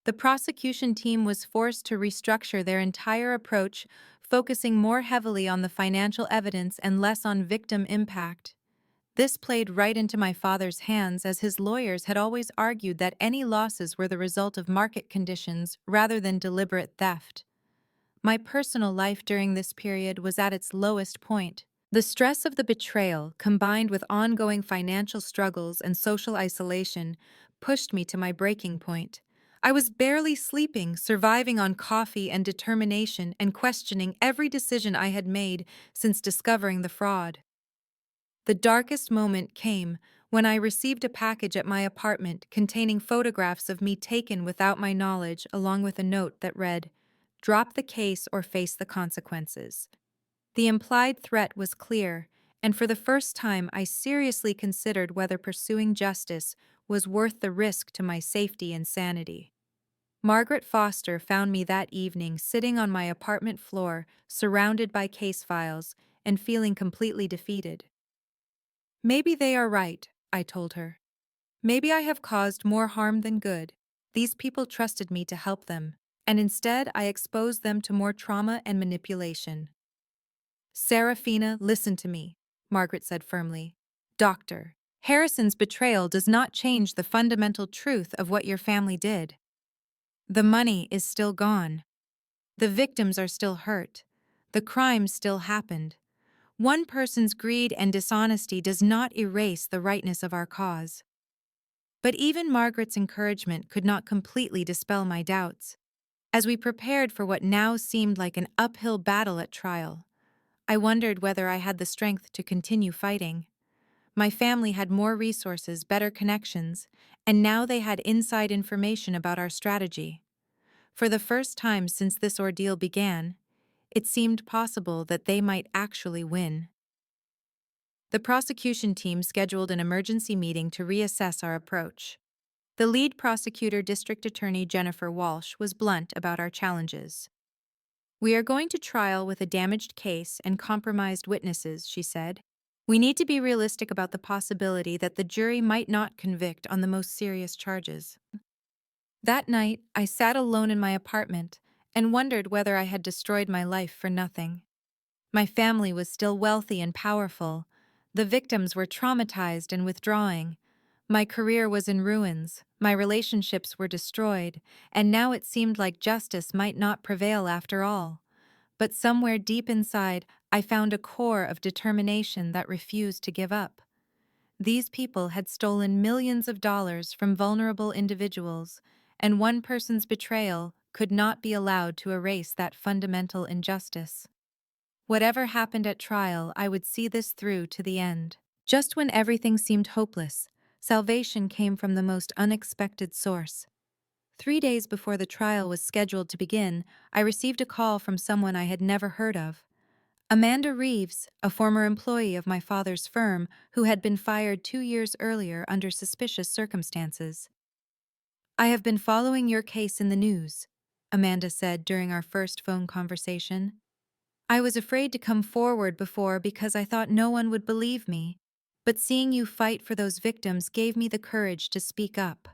The prosecution team was forced to restructure their entire approach, focusing more heavily on the financial evidence and less on victim impact. This played right into my father's hands, as his lawyers had always argued that any losses were the result of market conditions rather than deliberate theft. My personal life during this period was at its lowest point. The stress of the betrayal, combined with ongoing financial struggles and social isolation, pushed me to my breaking point. I was barely sleeping, surviving on coffee and determination, and questioning every decision I had made since discovering the fraud. The darkest moment came when I received a package at my apartment containing photographs of me taken without my knowledge, along with a note that read, "Drop the case or face the consequences." The implied threat was clear, and for the first time I seriously considered whether pursuing justice was worth the risk to my safety and sanity. Margaret Foster found me that evening sitting on my apartment floor, surrounded by case files, and feeling completely defeated. "Maybe they are right," I told her. "Maybe I have caused more harm than good. These people trusted me to help them, and instead I exposed them to more trauma and manipulation." "Serafina, listen to me," Margaret said firmly. "Dr. Harrison's betrayal does not change the fundamental truth of what your family did. The money is still gone. The victims are still hurt. The crime still happened. One person's greed and dishonesty does not erase the rightness of our cause." But even Margaret's encouragement could not completely dispel my doubts. As we prepared for what now seemed like an uphill battle at trial, I wondered whether I had the strength to continue fighting. My family had more resources, better connections, and now they had inside information about our strategy. For the first time since this ordeal began, it seemed possible that they might actually win. The prosecution team scheduled an emergency meeting to reassess our approach. The lead prosecutor, District Attorney Jennifer Walsh, was blunt about our challenges. "We are going to trial with a damaged case and compromised witnesses," she said. "We need to be realistic about the possibility that the jury might not convict on the most serious charges." That night, I sat alone in my apartment and wondered whether I had destroyed my life for nothing. My family was still wealthy and powerful. The victims were traumatized and withdrawing. My career was in ruins, my relationships were destroyed, and now it seemed like justice might not prevail after all. But somewhere deep inside, I found a core of determination that refused to give up. These people had stolen millions of dollars from vulnerable individuals, and one person's betrayal could not be allowed to erase that fundamental injustice. Whatever happened at trial, I would see this through to the end. Just when everything seemed hopeless, salvation came from the most unexpected source. 3 days before the trial was scheduled to begin, I received a call from someone I had never heard of. Amanda Reeves, a former employee of my father's firm who had been fired 2 years earlier under suspicious circumstances. "I have been following your case in the news," Amanda said during our first phone conversation. "I was afraid to come forward before because I thought no one would believe me, but seeing you fight for those victims gave me the courage to speak up."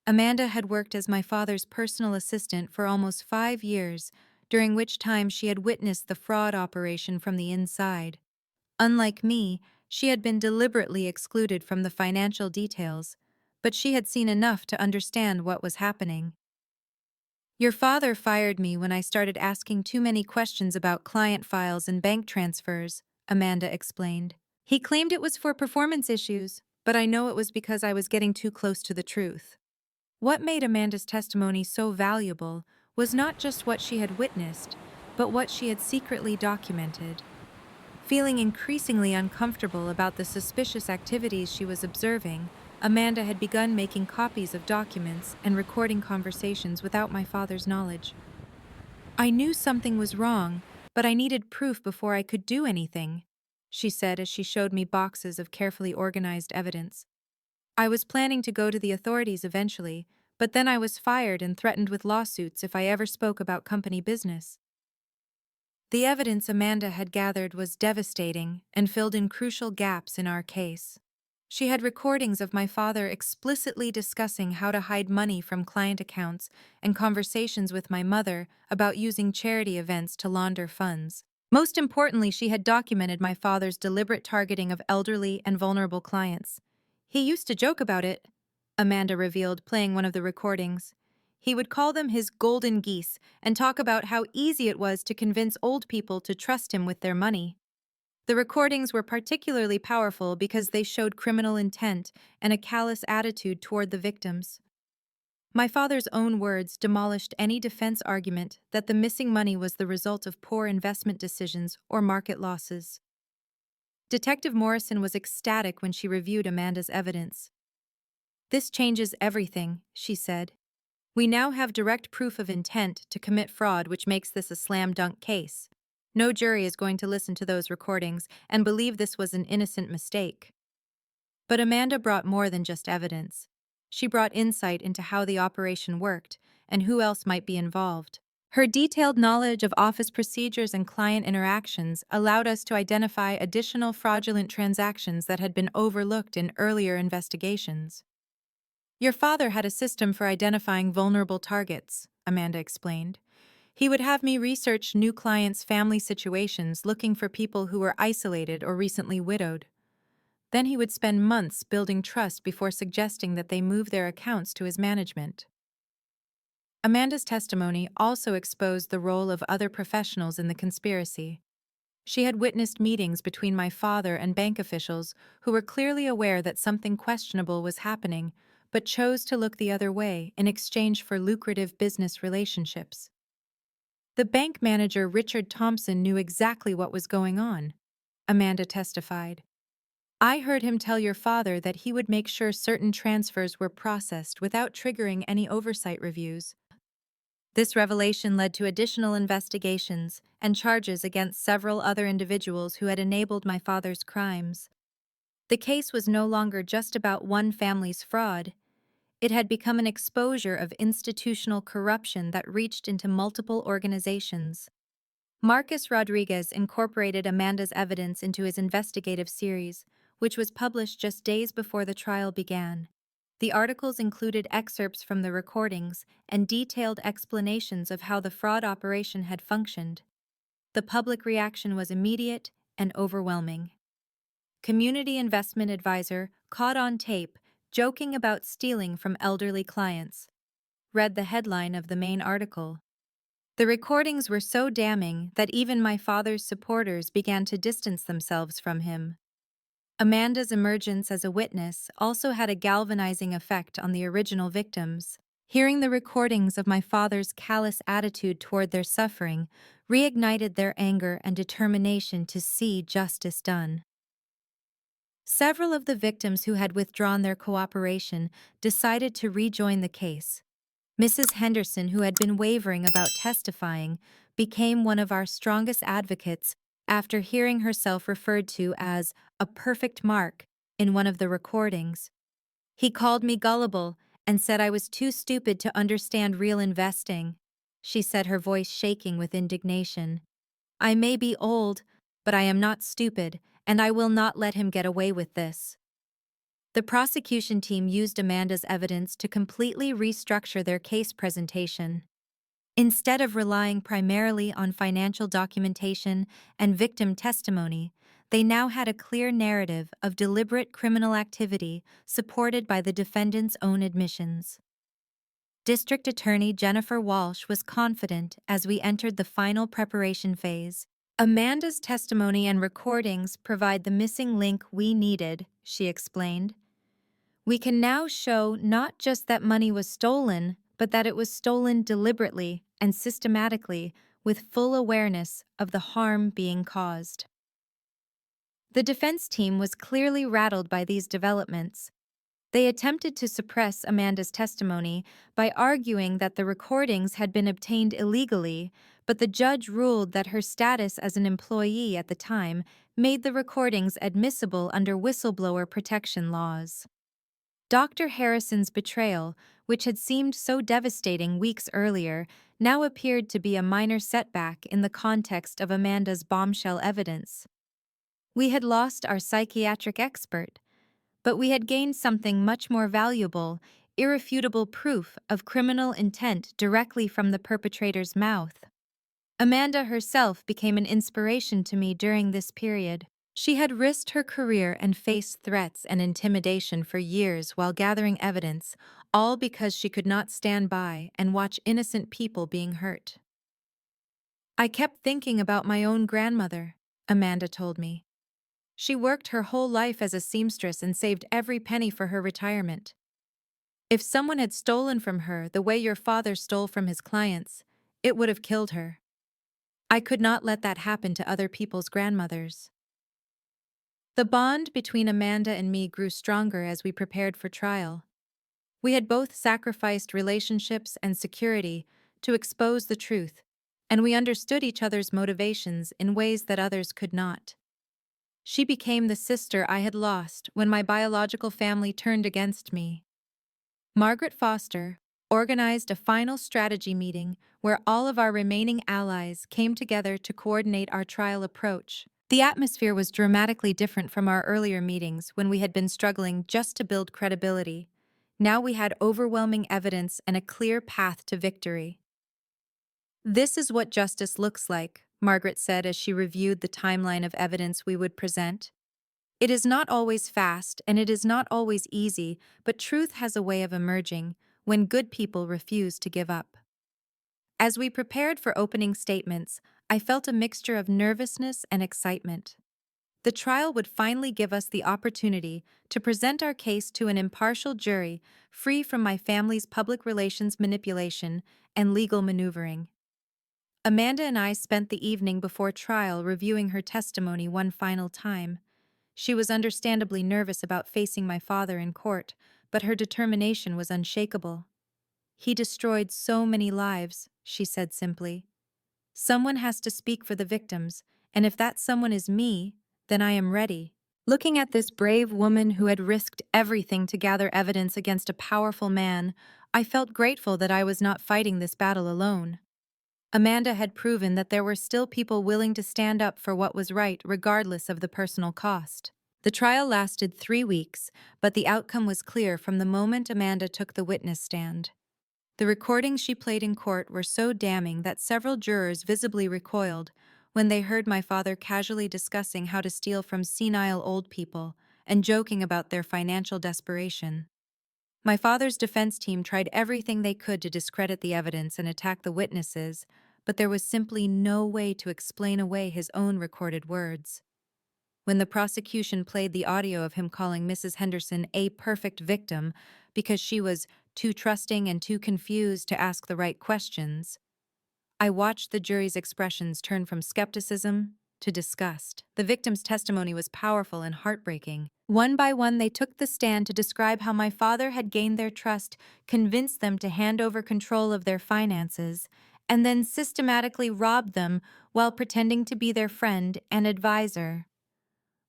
Amanda had worked as my father's personal assistant for almost 5 years, during which time she had witnessed the fraud operation from the inside. Unlike me, she had been deliberately excluded from the financial details, but she had seen enough to understand what was happening. "Your father fired me when I started asking too many questions about client files and bank transfers," Amanda explained. "He claimed it was for performance issues, but I know it was because I was getting too close to the truth." What made Amanda's testimony so valuable was not just what she had witnessed, but what she had secretly documented. Feeling increasingly uncomfortable about the suspicious activities she was observing, Amanda had begun making copies of documents and recording conversations without my father's knowledge. "I knew something was wrong, but I needed proof before I could do anything," she said as she showed me boxes of carefully organized evidence. "I was planning to go to the authorities eventually, but then I was fired and threatened with lawsuits if I ever spoke about company business." The evidence Amanda had gathered was devastating and filled in crucial gaps in our case. She had recordings of my father explicitly discussing how to hide money from client accounts and conversations with my mother about using charity events to launder funds. Most importantly, she had documented my father's deliberate targeting of elderly and vulnerable clients. "He used to joke about it," Amanda revealed, playing one of the recordings. "He would call them his golden geese and talk about how easy it was to convince old people to trust him with their money." The recordings were particularly powerful because they showed criminal intent and a callous attitude toward the victims. My father's own words demolished any defense argument that the missing money was the result of poor investment decisions or market losses. Detective Morrison was ecstatic when she reviewed Amanda's evidence. "This changes everything," she said. "We now have direct proof of intent to commit fraud, which makes this a slam-dunk case. No jury is going to listen to those recordings and believe this was an innocent mistake." But Amanda brought more than just evidence. She brought insight into how the operation worked and who else might be involved. Her detailed knowledge of office procedures and client interactions allowed us to identify additional fraudulent transactions that had been overlooked in earlier investigations. "Your father had a system for identifying vulnerable targets," Amanda explained. "He would have me research new clients' family situations, looking for people who were isolated or recently widowed. Then he would spend months building trust before suggesting that they move their accounts to his management." Amanda's testimony also exposed the role of other professionals in the conspiracy. She had witnessed meetings between my father and bank officials who were clearly aware that something questionable was happening, but chose to look the other way in exchange for lucrative business relationships. "The bank manager, Richard Thompson, knew exactly what was going on," Amanda testified. "I heard him tell your father that he would make sure certain transfers were processed without triggering any oversight reviews." This revelation led to additional investigations and charges against several other individuals who had enabled my father's crimes. The case was no longer just about one family's fraud. It had become an exposure of institutional corruption that reached into multiple organizations. Marcus Rodriguez incorporated Amanda's evidence into his investigative series, which was published just days before the trial began. The articles included excerpts from the recordings and detailed explanations of how the fraud operation had functioned. The public reaction was immediate and overwhelming. Community investment advisor, caught on tape, joking about stealing from elderly clients, read the headline of the main article. The recordings were so damning that even my father's supporters began to distance themselves from him. Amanda's emergence as a witness also had a galvanizing effect on the original victims. Hearing the recordings of my father's callous attitude toward their suffering reignited their anger and determination to see justice done. Several of the victims who had withdrawn their cooperation decided to rejoin the case. Mrs. Henderson, who had been wavering about testifying, became one of our strongest advocates after hearing herself referred to as a perfect mark in one of the recordings. He called me gullible and said I was too stupid to understand real investing, she said, her voice shaking with indignation. I may be old, but I am not stupid, and I will not let him get away with this. The prosecution team used Amanda's evidence to completely restructure their case presentation. Instead of relying primarily on financial documentation and victim testimony, they now had a clear narrative of deliberate criminal activity supported by the defendant's own admissions. District Attorney Jennifer Walsh was confident as we entered the final preparation phase. Amanda's testimony and recordings provide the missing link we needed, she explained. We can now show not just that money was stolen, but that it was stolen deliberately and systematically with full awareness of the harm being caused. The defense team was clearly rattled by these developments. They attempted to suppress Amanda's testimony by arguing that the recordings had been obtained illegally, but the judge ruled that her status as an employee at the time made the recordings admissible under whistleblower protection laws. Dr. Harrison's betrayal, which had seemed so devastating weeks earlier, now appeared to be a minor setback in the context of Amanda's bombshell evidence. We had lost our psychiatric expert, but we had gained something much more valuable, irrefutable proof of criminal intent directly from the perpetrator's mouth. Amanda herself became an inspiration to me during this period. She had risked her career and faced threats and intimidation for years while gathering evidence, all because she could not stand by and watch innocent people being hurt. I kept thinking about my own grandmother, Amanda told me. She worked her whole life as a seamstress and saved every penny for her retirement. If someone had stolen from her the way your father stole from his clients, it would have killed her. I could not let that happen to other people's grandmothers. The bond between Amanda and me grew stronger as we prepared for trial. We had both sacrificed relationships and security to expose the truth, and we understood each other's motivations in ways that others could not. She became the sister I had lost when my biological family turned against me. Margaret Foster organized a final strategy meeting where all of our remaining allies came together to coordinate our trial approach. The atmosphere was dramatically different from our earlier meetings when we had been struggling just to build credibility. Now we had overwhelming evidence and a clear path to victory. This is what justice looks like, Margaret said as she reviewed the timeline of evidence we would present. It is not always fast and it is not always easy, but truth has a way of emerging when good people refuse to give up. As we prepared for opening statements, I felt a mixture of nervousness and excitement. The trial would finally give us the opportunity to present our case to an impartial jury, free from my family's public relations manipulation and legal maneuvering. Amanda and I spent the evening before trial reviewing her testimony one final time. She was understandably nervous about facing my father in court, but her determination was unshakable. He destroyed so many lives, she said simply. Someone has to speak for the victims, and if that someone is me, then I am ready. Looking at this brave woman who had risked everything to gather evidence against a powerful man, I felt grateful that I was not fighting this battle alone. Amanda had proven that there were still people willing to stand up for what was right regardless of the personal cost. The trial lasted 3 weeks, but the outcome was clear from the moment Amanda took the witness stand. The recordings she played in court were so damning that several jurors visibly recoiled when they heard my father casually discussing how to steal from senile old people and joking about their financial desperation. My father's defense team tried everything they could to discredit the evidence and attack the witnesses, but there was simply no way to explain away his own recorded words. When the prosecution played the audio of him calling Mrs. Henderson a perfect victim because she was too trusting and too confused to ask the right questions. I watched the jury's expressions turn from skepticism to disgust. The victim's testimony was powerful and heartbreaking. One by one, they took the stand to describe how my father had gained their trust, convinced them to hand over control of their finances, and then systematically robbed them while pretending to be their friend and advisor.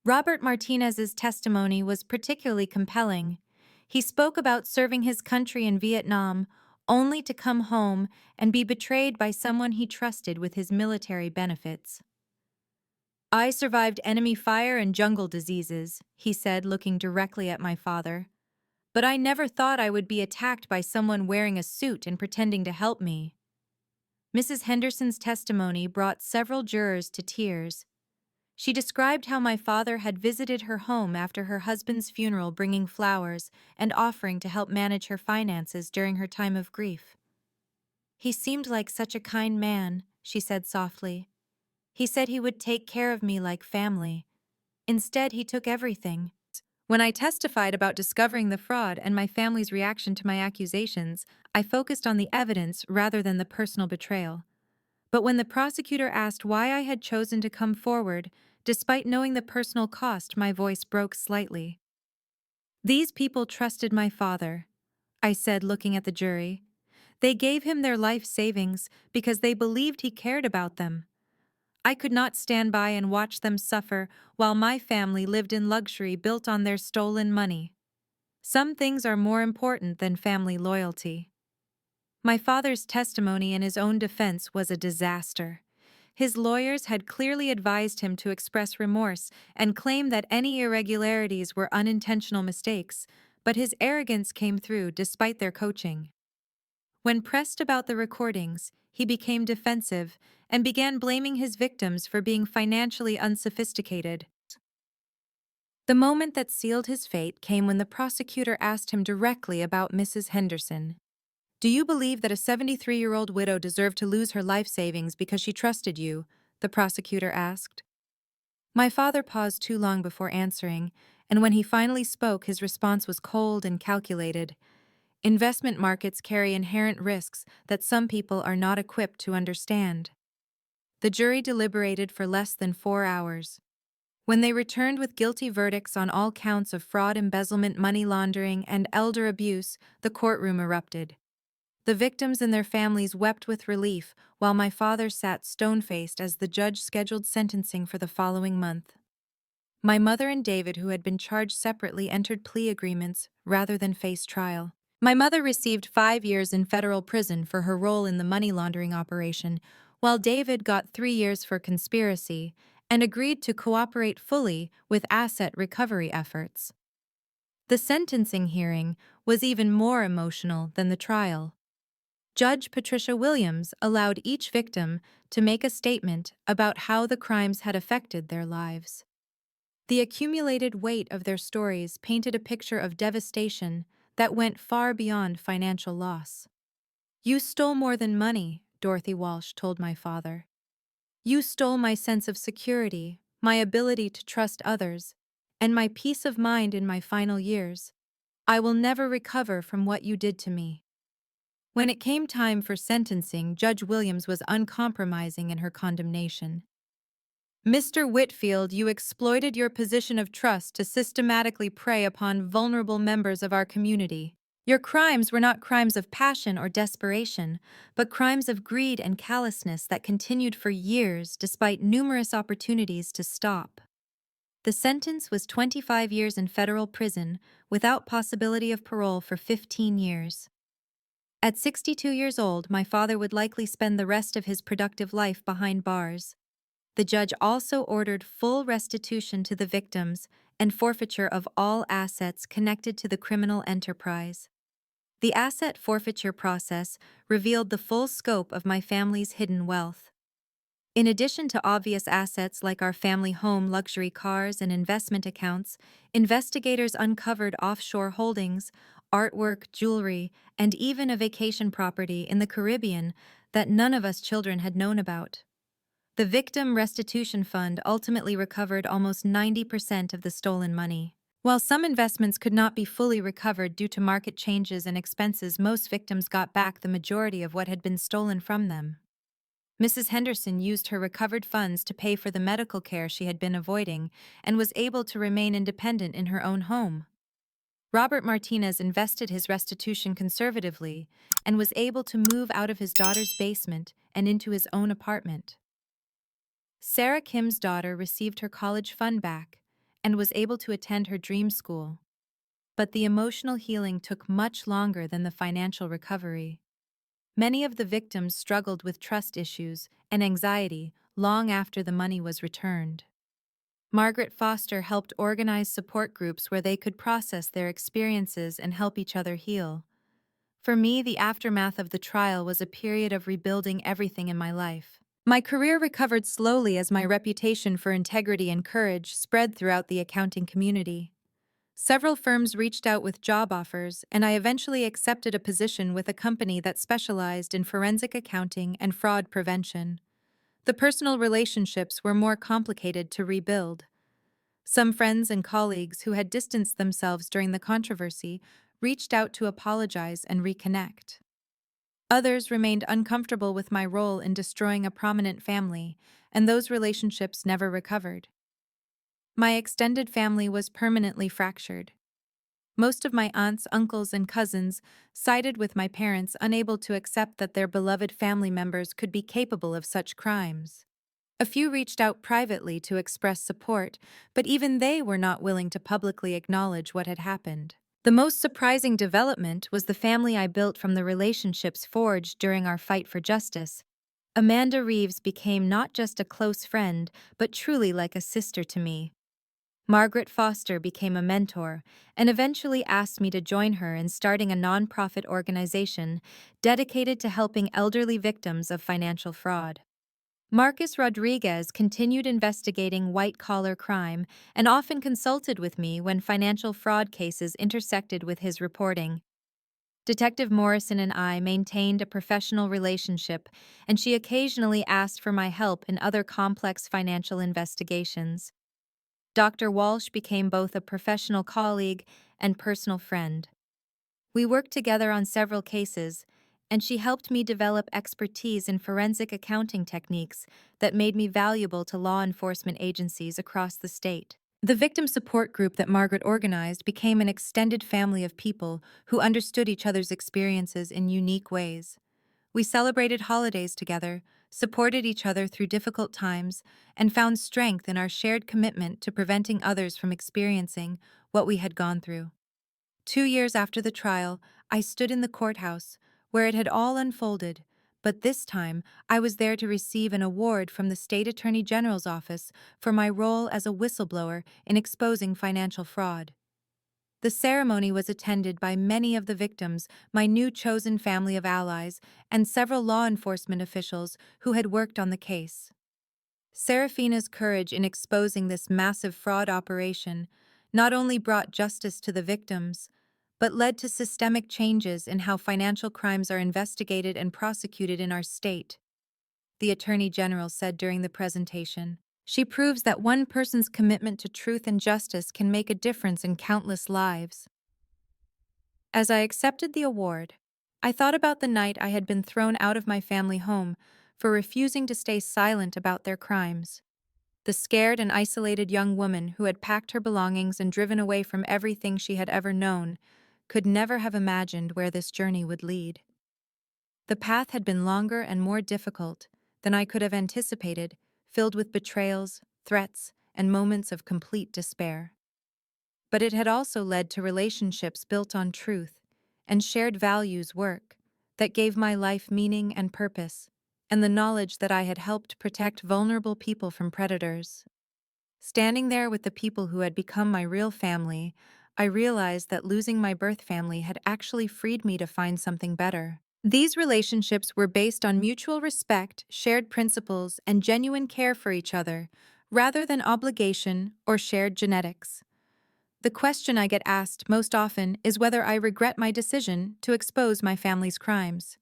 Robert Martinez's testimony was particularly compelling. He spoke about serving his country in Vietnam, only to come home and be betrayed by someone he trusted with his military benefits. "I survived enemy fire and jungle diseases," he said, looking directly at my father. "But I never thought I would be attacked by someone wearing a suit and pretending to help me." Mrs. Henderson's testimony brought several jurors to tears. She described how my father had visited her home after her husband's funeral, bringing flowers and offering to help manage her finances during her time of grief. "He seemed like such a kind man," she said softly. "He said he would take care of me like family. Instead, he took everything." When I testified about discovering the fraud and my family's reaction to my accusations, I focused on the evidence rather than the personal betrayal. But when the prosecutor asked why I had chosen to come forward, despite knowing the personal cost, my voice broke slightly. "These people trusted my father," I said, looking at the jury. "They gave him their life savings because they believed he cared about them. I could not stand by and watch them suffer while my family lived in luxury built on their stolen money. Some things are more important than family loyalty." My father's testimony in his own defense was a disaster. His lawyers had clearly advised him to express remorse and claim that any irregularities were unintentional mistakes, but his arrogance came through despite their coaching. When pressed about the recordings, he became defensive and began blaming his victims for being financially unsophisticated. The moment that sealed his fate came when the prosecutor asked him directly about Mrs. Henderson. "Do you believe that a 73-year-old widow deserved to lose her life savings because she trusted you?" the prosecutor asked. My father paused too long before answering, and when he finally spoke, his response was cold and calculated. "Investment markets carry inherent risks that some people are not equipped to understand." The jury deliberated for less than 4 hours. When they returned with guilty verdicts on all counts of fraud, embezzlement, money laundering, and elder abuse, the courtroom erupted. The victims and their families wept with relief, while my father sat stone-faced as the judge scheduled sentencing for the following month. My mother and David, who had been charged separately, entered plea agreements rather than face trial. My mother received 5 years in federal prison for her role in the money laundering operation, while David got 3 years for conspiracy and agreed to cooperate fully with asset recovery efforts. The sentencing hearing was even more emotional than the trial. Judge Patricia Williams allowed each victim to make a statement about how the crimes had affected their lives. The accumulated weight of their stories painted a picture of devastation that went far beyond financial loss. "You stole more than money," Dorothy Walsh told my father. "You stole my sense of security, my ability to trust others, and my peace of mind in my final years. I will never recover from what you did to me." When it came time for sentencing, Judge Williams was uncompromising in her condemnation. "Mr. Whitfield, you exploited your position of trust to systematically prey upon vulnerable members of our community. Your crimes were not crimes of passion or desperation, but crimes of greed and callousness that continued for years despite numerous opportunities to stop." The sentence was 25 years in federal prison without possibility of parole for 15 years. At 62 years old, my father would likely spend the rest of his productive life behind bars. The judge also ordered full restitution to the victims and forfeiture of all assets connected to the criminal enterprise. The asset forfeiture process revealed the full scope of my family's hidden wealth. In addition to obvious assets like our family home, luxury cars, and investment accounts, investigators uncovered offshore holdings, artwork, jewelry, and even a vacation property in the Caribbean that none of us children had known about. The Victim Restitution Fund ultimately recovered almost 90% of the stolen money. While some investments could not be fully recovered due to market changes and expenses, most victims got back the majority of what had been stolen from them. Mrs. Henderson used her recovered funds to pay for the medical care she had been avoiding and was able to remain independent in her own home. Robert Martinez invested his restitution conservatively and was able to move out of his daughter's basement and into his own apartment. Sarah Kim's daughter received her college fund back and was able to attend her dream school. But the emotional healing took much longer than the financial recovery. Many of the victims struggled with trust issues and anxiety long after the money was returned. Margaret Foster helped organize support groups where they could process their experiences and help each other heal. For me, the aftermath of the trial was a period of rebuilding everything in my life. My career recovered slowly as my reputation for integrity and courage spread throughout the accounting community. Several firms reached out with job offers, and I eventually accepted a position with a company that specialized in forensic accounting and fraud prevention. The personal relationships were more complicated to rebuild. Some friends and colleagues who had distanced themselves during the controversy reached out to apologize and reconnect. Others remained uncomfortable with my role in destroying a prominent family, and those relationships never recovered. My extended family was permanently fractured. Most of my aunts, uncles, and cousins sided with my parents, unable to accept that their beloved family members could be capable of such crimes. A few reached out privately to express support, but even they were not willing to publicly acknowledge what had happened. The most surprising development was the family I built from the relationships forged during our fight for justice. Amanda Reeves became not just a close friend, but truly like a sister to me. Margaret Foster became a mentor and eventually asked me to join her in starting a nonprofit organization dedicated to helping elderly victims of financial fraud. Marcus Rodriguez continued investigating white-collar crime and often consulted with me when financial fraud cases intersected with his reporting. Detective Morrison and I maintained a professional relationship, and she occasionally asked for my help in other complex financial investigations. Dr. Walsh became both a professional colleague and personal friend. We worked together on several cases, and she helped me develop expertise in forensic accounting techniques that made me valuable to law enforcement agencies across the state. The victim support group that Margaret organized became an extended family of people who understood each other's experiences in unique ways. We celebrated holidays together, supported each other through difficult times, and found strength in our shared commitment to preventing others from experiencing what we had gone through. 2 years after the trial, I stood in the courthouse, where it had all unfolded, but this time I was there to receive an award from the State Attorney General's office for my role as a whistleblower in exposing financial fraud. The ceremony was attended by many of the victims, my new chosen family of allies, and several law enforcement officials who had worked on the case. Serafina's courage in exposing this massive fraud operation not only brought justice to the victims, but led to systemic changes in how financial crimes are investigated and prosecuted in our state, the Attorney General said during the presentation. She proves that one person's commitment to truth and justice can make a difference in countless lives. As I accepted the award, I thought about the night I had been thrown out of my family home for refusing to stay silent about their crimes. The scared and isolated young woman who had packed her belongings and driven away from everything she had ever known could never have imagined where this journey would lead. The path had been longer and more difficult than I could have anticipated, filled with betrayals, threats, and moments of complete despair. But it had also led to relationships built on truth and shared values work that gave my life meaning and purpose, and the knowledge that I had helped protect vulnerable people from predators. Standing there with the people who had become my real family, I realized that losing my birth family had actually freed me to find something better. These relationships were based on mutual respect, shared principles, and genuine care for each other, rather than obligation or shared genetics. The question I get asked most often is whether I regret my decision to expose my family's crimes.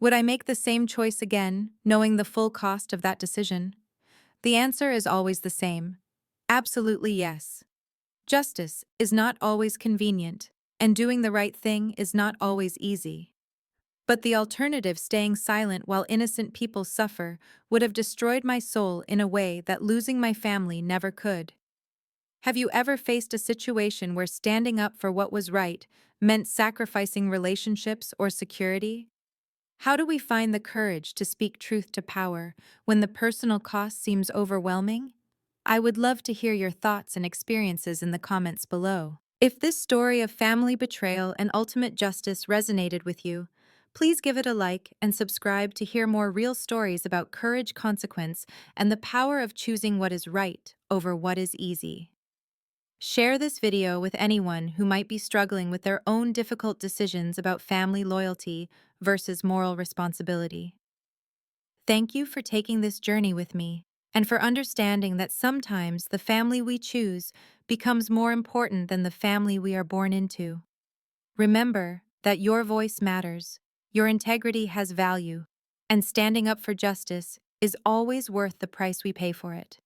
Would I make the same choice again, knowing the full cost of that decision? The answer is always the same. Absolutely yes. Justice is not always convenient, and doing the right thing is not always easy. But the alternative, staying silent while innocent people suffer, would have destroyed my soul in a way that losing my family never could. Have you ever faced a situation where standing up for what was right meant sacrificing relationships or security? How do we find the courage to speak truth to power when the personal cost seems overwhelming? I would love to hear your thoughts and experiences in the comments below. If this story of family betrayal and ultimate justice resonated with you, please give it a like and subscribe to hear more real stories about courage, consequence, and the power of choosing what is right over what is easy. Share this video with anyone who might be struggling with their own difficult decisions about family loyalty versus moral responsibility. Thank you for taking this journey with me, and for understanding that sometimes the family we choose becomes more important than the family we are born into. Remember that your voice matters, your integrity has value, and standing up for justice is always worth the price we pay for it.